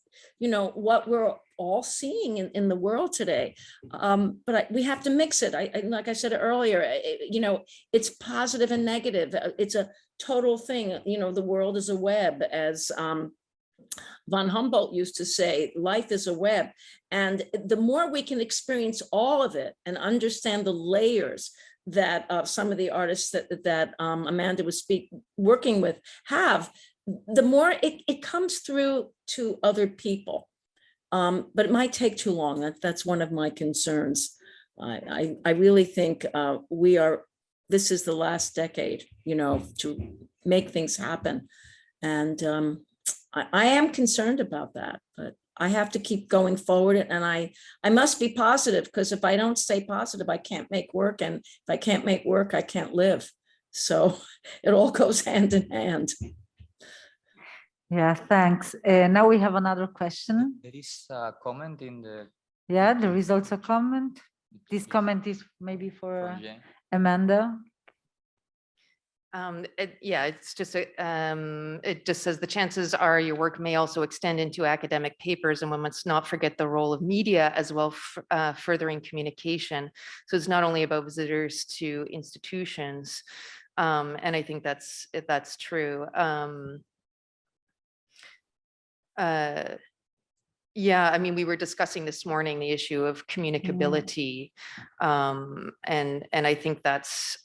S4: you know, what we're all seeing in the world today. But we have to mix it. Like I said earlier, you know, it's positive and negative. It's a total thing. You know, the world is a web, as von Humboldt used to say, life is a web. And the more we can experience all of it and understand the layers that some of the artists that Amanda was working with have, the more it comes through to other people. But it might take too long. That's one of my concerns. I really think this is the last decade, you know, to make things happen. And I am concerned about that, but I have to keep going forward, and I must be positive, because if I don't stay positive, I can't make work. And if I can't make work, I can't live. So it all goes hand in hand.
S1: Yeah, thanks. Now we have another question.
S7: There is a comment in the.
S1: Yeah, there is also a comment. This comment is maybe for Amanda.
S2: It's just it just says the chances are your work may also extend into academic papers, and one must not forget the role of media as well, furthering communication. So it's not only about visitors to institutions, and I think that's true. Yeah, I mean, we were discussing this morning the issue of communicability, and I think that's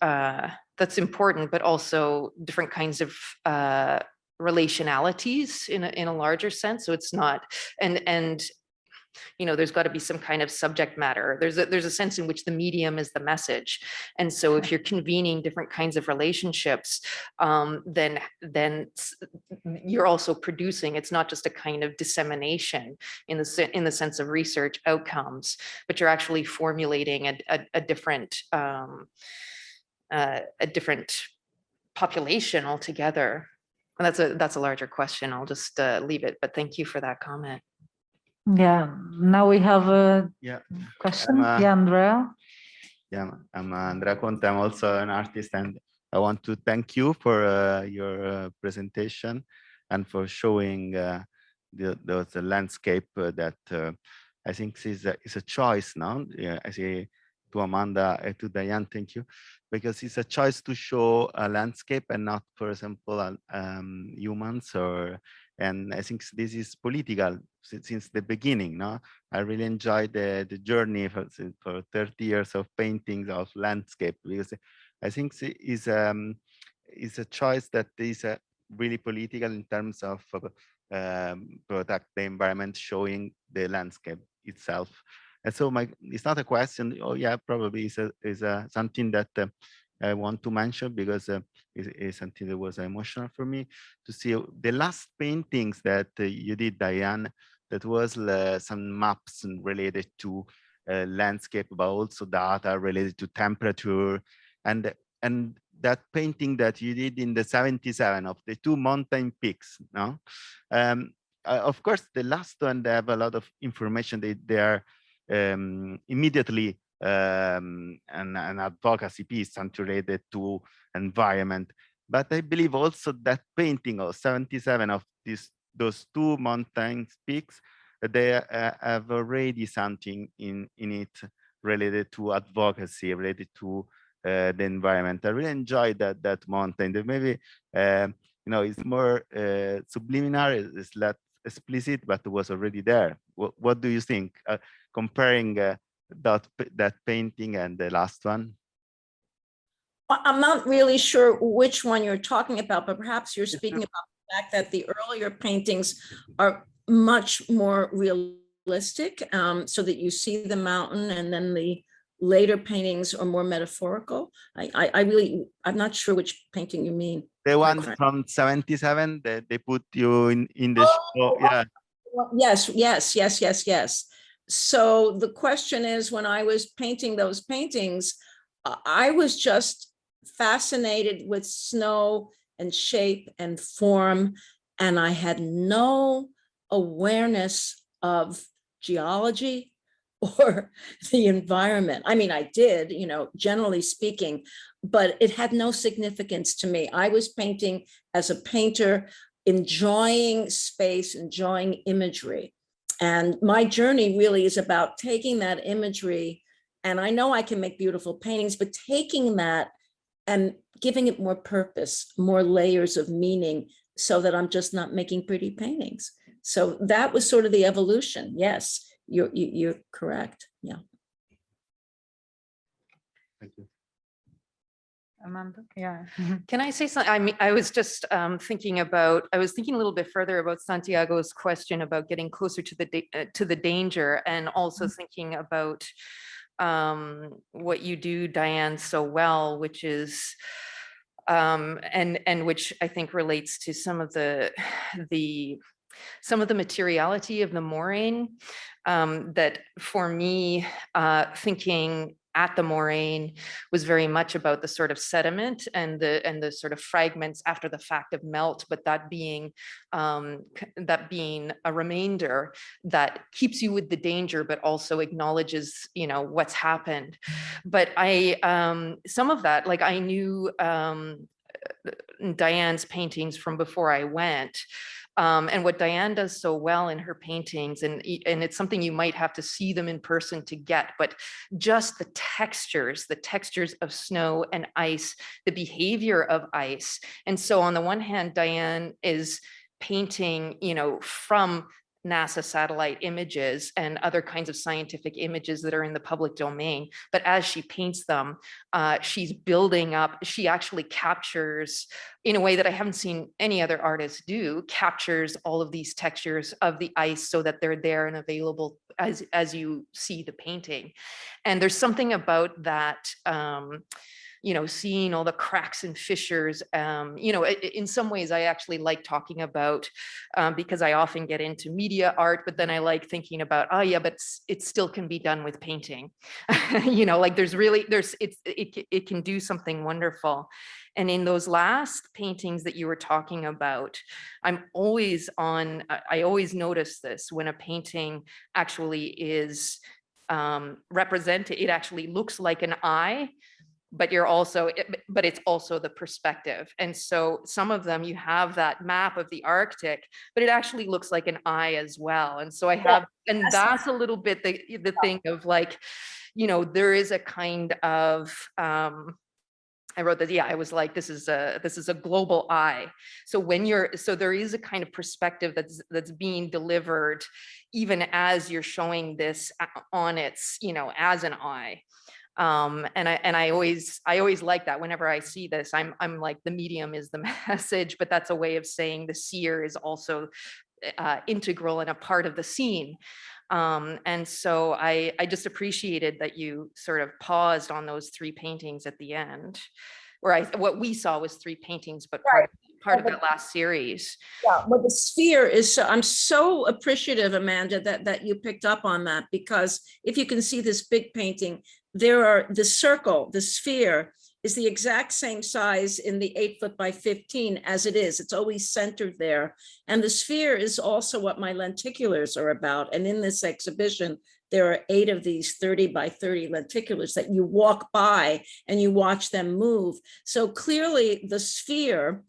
S2: important, but also different kinds of relationalities in a larger sense. So it's not, and you know, there's got to be some kind of subject matter. There's a sense in which the medium is the message. And so if you're convening different kinds of relationships, then you're also producing, it's not just a kind of dissemination in the sense of research outcomes, but you're actually formulating a different population altogether. And that's a larger question. I'll just leave it, but thank you for that comment.
S1: Yeah, now we have a question. Andrea.
S9: Yeah, I'm Andrea Conte. I'm also an artist, and I want to thank you for your presentation and for showing the landscape that I think is a choice now. Yeah, I say to Amanda and to Diane, thank you, because it's a choice to show a landscape and not, for example, humans and I think this is political since the beginning. No, I really enjoyed the journey for 30 years of paintings of landscape, because I think is a choice that is really political in terms of protect the environment, showing the landscape itself. And so it's not a question. Oh yeah, probably is something that I want to mention because it's something that was emotional for me to see the last paintings that you did, Diane. That was some maps related to landscape, but also data related to temperature, and that painting that you did in the 77 of the two mountain peaks. No, of course, the last one, they have a lot of information. They are immediately an advocacy piece related to environment. But I believe also that painting of 77 of those two mountain peaks, they have already something in it related to advocacy, related to the environment. I really enjoyed that mountain. That maybe it's more subliminal, it's less explicit, but it was already there. What do you think? Comparing that painting and the last one?
S4: I'm not really sure which one you're talking about, but perhaps you're speaking about the fact that the earlier paintings are much more realistic, so that you see the mountain, and then the later paintings are more metaphorical. I'm not sure which painting you mean.
S9: The one from 77 that they put you in the show. Yeah.
S4: Yes. So the question is, when I was painting those paintings, I was just fascinated with snow and shape and form, and I had no awareness of geology or the environment. I mean, I did, generally speaking, but it had no significance to me. I was painting as a painter, enjoying space, enjoying imagery. And my journey really is about taking that imagery, and I know I can make beautiful paintings, but taking that and giving it more purpose, more layers of meaning, so that I'm just not making pretty paintings. So that was sort of the evolution. Yes, you're correct. Yeah.
S9: Thank you.
S1: Amanda, yeah.
S2: Can I say something? I mean, I was just thinking a little bit further about Santiago's question about getting closer to the danger, and also thinking about what you do, Diane, so well, which is and which I think relates to some of the materiality of the Moraine, that for me, thinking at the Moraine was very much about the sort of sediment and the sort of fragments after the fact of melt, but that being a remainder that keeps you with the danger, but also acknowledges, what's happened. But some of that, like I knew Diane's paintings from before I went. And what Diane does so well in her paintings, and it's something you might have to see them in person to get, but just the textures of snow and ice, the behavior of ice. And so on the one hand, Diane is painting, from NASA satellite images and other kinds of scientific images that are in the public domain. But as she paints them, she's building up, she actually captures, in a way that I haven't seen any other artist do, captures all of these textures of the ice so that they're there and available as you see the painting. And there's something about that, seeing all the cracks and fissures, in some ways I actually like talking about, because I often get into media art, but then I like thinking about, but it still can be done with painting. Like it can do something wonderful. And in those last paintings that you were talking about, I always notice this when a painting actually is represented, it actually looks like an eye, but it's also the perspective. And so some of them, you have that map of the Arctic, but it actually looks like an eye as well. And so that's a little bit the thing of like, there is a kind of, I wrote that, I was like, this is a global eye. So there is a kind of perspective that's being delivered, even as you're showing this on its, as an eye. And I always like that. Whenever I see this, I'm like, the medium is the message, but that's a way of saying the seer is also integral and a part of the scene. And so I just appreciated that you sort of paused on those 3 paintings at the end, or what we saw was 3 paintings, but part of that last series.
S4: Yeah, well, the sphere is, I'm so appreciative, Amanda, that you picked up on that, because if you can see this big painting, there are the circle, the sphere is the exact same size in the 8 foot by 15 as it is. It's always centered there. And the sphere is also what my lenticulars are about. And in this exhibition, there are 8 of these 30 by 30 lenticulars that you walk by and you watch them move. So clearly the sphere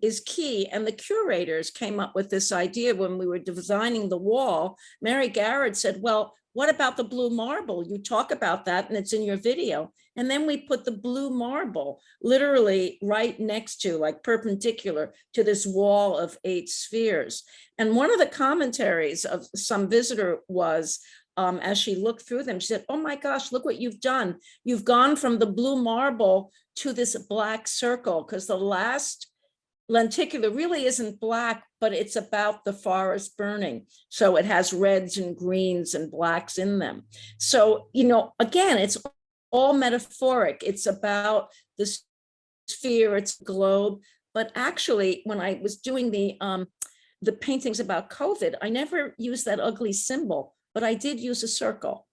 S4: is key. And the curators came up with this idea when we were designing the wall. Mary Garrett said, well, what about the blue marble? You talk about that and it's in your video. And then we put the blue marble literally right next to, like perpendicular to this wall of 8 spheres. And one of the commentaries of some visitor was, as she looked through them, she said, oh my gosh, look what you've done. You've gone from the blue marble to this black circle, because the last lenticular really isn't black, but it's about the forest burning. So it has reds and greens and blacks in them. So, you know, again, it's all metaphoric. It's about the sphere, it's globe. But actually, when I was doing the paintings about COVID, I never used that ugly symbol, but I did use a circle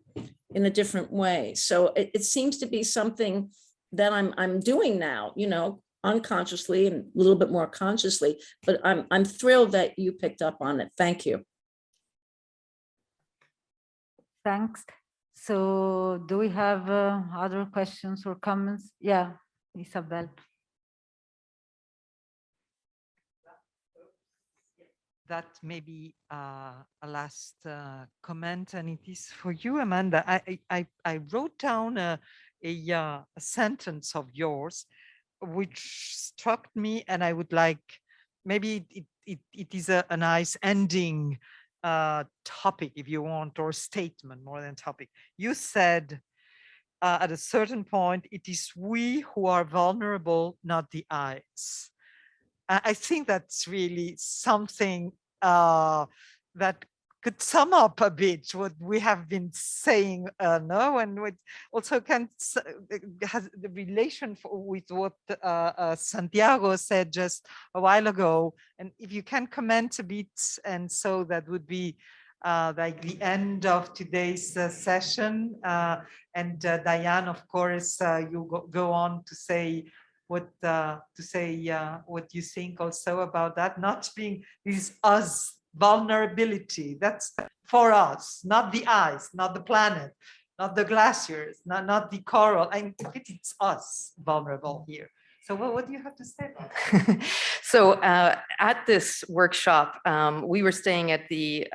S4: in a different way. So it seems to be something that I'm doing now, you know, unconsciously and a little bit more consciously, but I'm thrilled that you picked up on it. Thank you.
S1: Thanks. So do we have other questions or comments? Yeah, Isabel.
S5: That may be a last comment, and it is for you, Amanda. I wrote down a sentence of yours which struck me, and I would like, maybe it is a nice ending topic, if you want, or statement more than topic. You said at a certain point, it is we who are vulnerable, not the ice. I think that's really something that could sum up a bit what we have been saying, no, and what also has the relation with what Santiago said just a while ago. And if you can comment a bit, and so that would be like the end of today's session. And Diane, of course, you go on to say what you think also about that, not being this us vulnerability. That's for us, not the ice, not the planet, not the glaciers, not the coral. I think it's us vulnerable here. So what do you have to say about that?
S2: So at this workshop, we were staying at the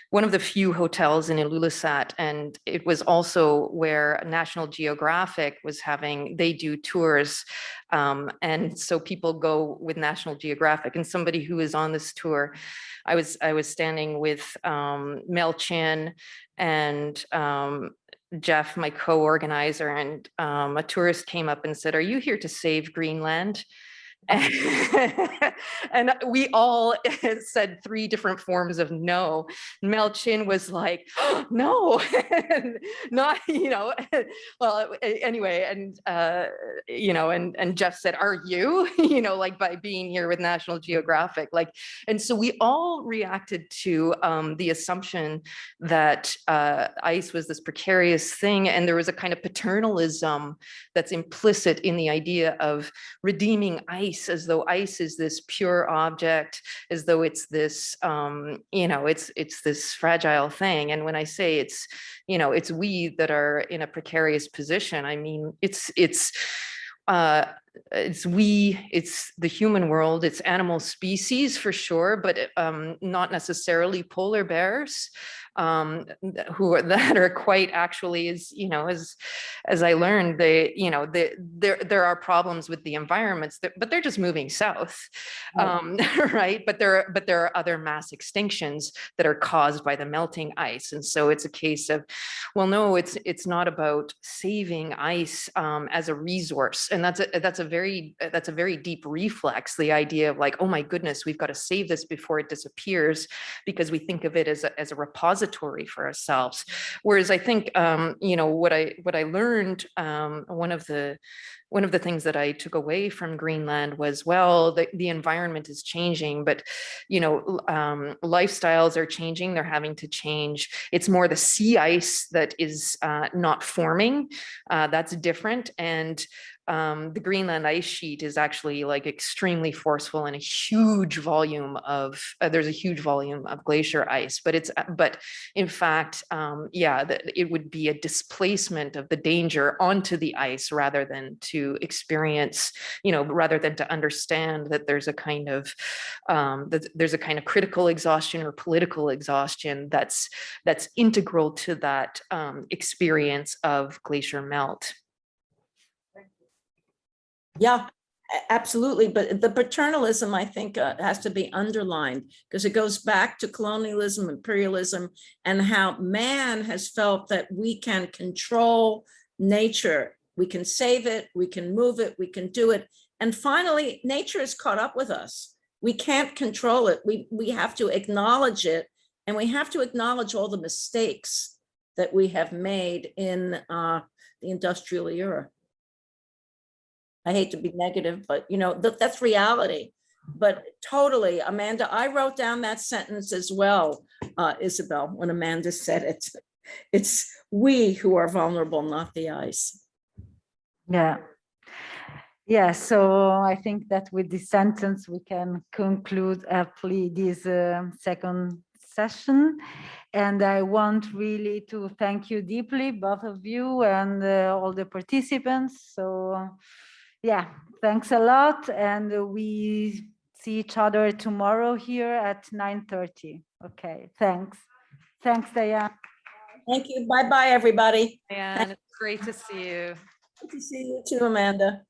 S2: one of the few hotels in Ilulissat, and it was also where National Geographic was having, they do tours. And so people go with National Geographic, and somebody who is on this tour, I was standing with Mel Chin and Jeff, my co-organizer, and a tourist came up and said, "Are you here to save Greenland?" And we all said 3 different forms of no. Mel Chin was like, oh, no, not, you know, well, anyway, and, you know, and Jeff said, are you, you know, like by being here with National Geographic, like, and so we all reacted to the assumption that ice was this precarious thing. And there was a kind of paternalism that's implicit in the idea of redeeming ice, as though ice is this pure object, as though it's this, you know, it's this fragile thing. And when I say it's, you know, it's we that are in a precarious position, I mean, it's we, it's the human world, it's animal species for sure, but not necessarily polar bears. that are quite actually, as I learned, there are problems with the environments, but they're just moving south, right? But there are other mass extinctions that are caused by the melting ice, and so it's a case of, well, no, it's not about saving ice as a resource, and that's a very deep reflex. The idea of like, oh my goodness, we've got to save this before it disappears, because we think of it as a repository for ourselves. Whereas I think what I learned, one of the things that I took away from Greenland was, well, the environment is changing, but lifestyles are changing. They're having to change. It's more the sea ice that is not forming. That's different. And the Greenland ice sheet is actually like extremely forceful, and a huge volume of there's a huge volume of glacier ice, but in fact, it would be a displacement of the danger onto the ice rather than to experience, rather than to understand that there's a kind of critical exhaustion or political exhaustion that's integral to that experience of glacier melt.
S4: Yeah, absolutely. But the paternalism, I think, has to be underlined, because it goes back to colonialism, imperialism, and how man has felt that we can control nature. We can save it, we can move it, we can do it. And finally, nature has caught up with us. We can't control it. We have to acknowledge it, and we have to acknowledge all the mistakes that we have made in the industrial era. I hate to be negative, but that's reality. But totally, Amanda, I wrote down that sentence as well, Isabel, when Amanda said it. It's we who are vulnerable, not the ice.
S1: Yeah, so I think that with this sentence, we can conclude aptly this second session. And I want really to thank you deeply, both of you and all the participants. So yeah, thanks a lot. And we see each other tomorrow here at 9:30. Okay, thanks. Thanks, Diane.
S4: Thank you. Bye-bye, everybody.
S2: And it's great to see you.
S4: Good to see you too, Amanda.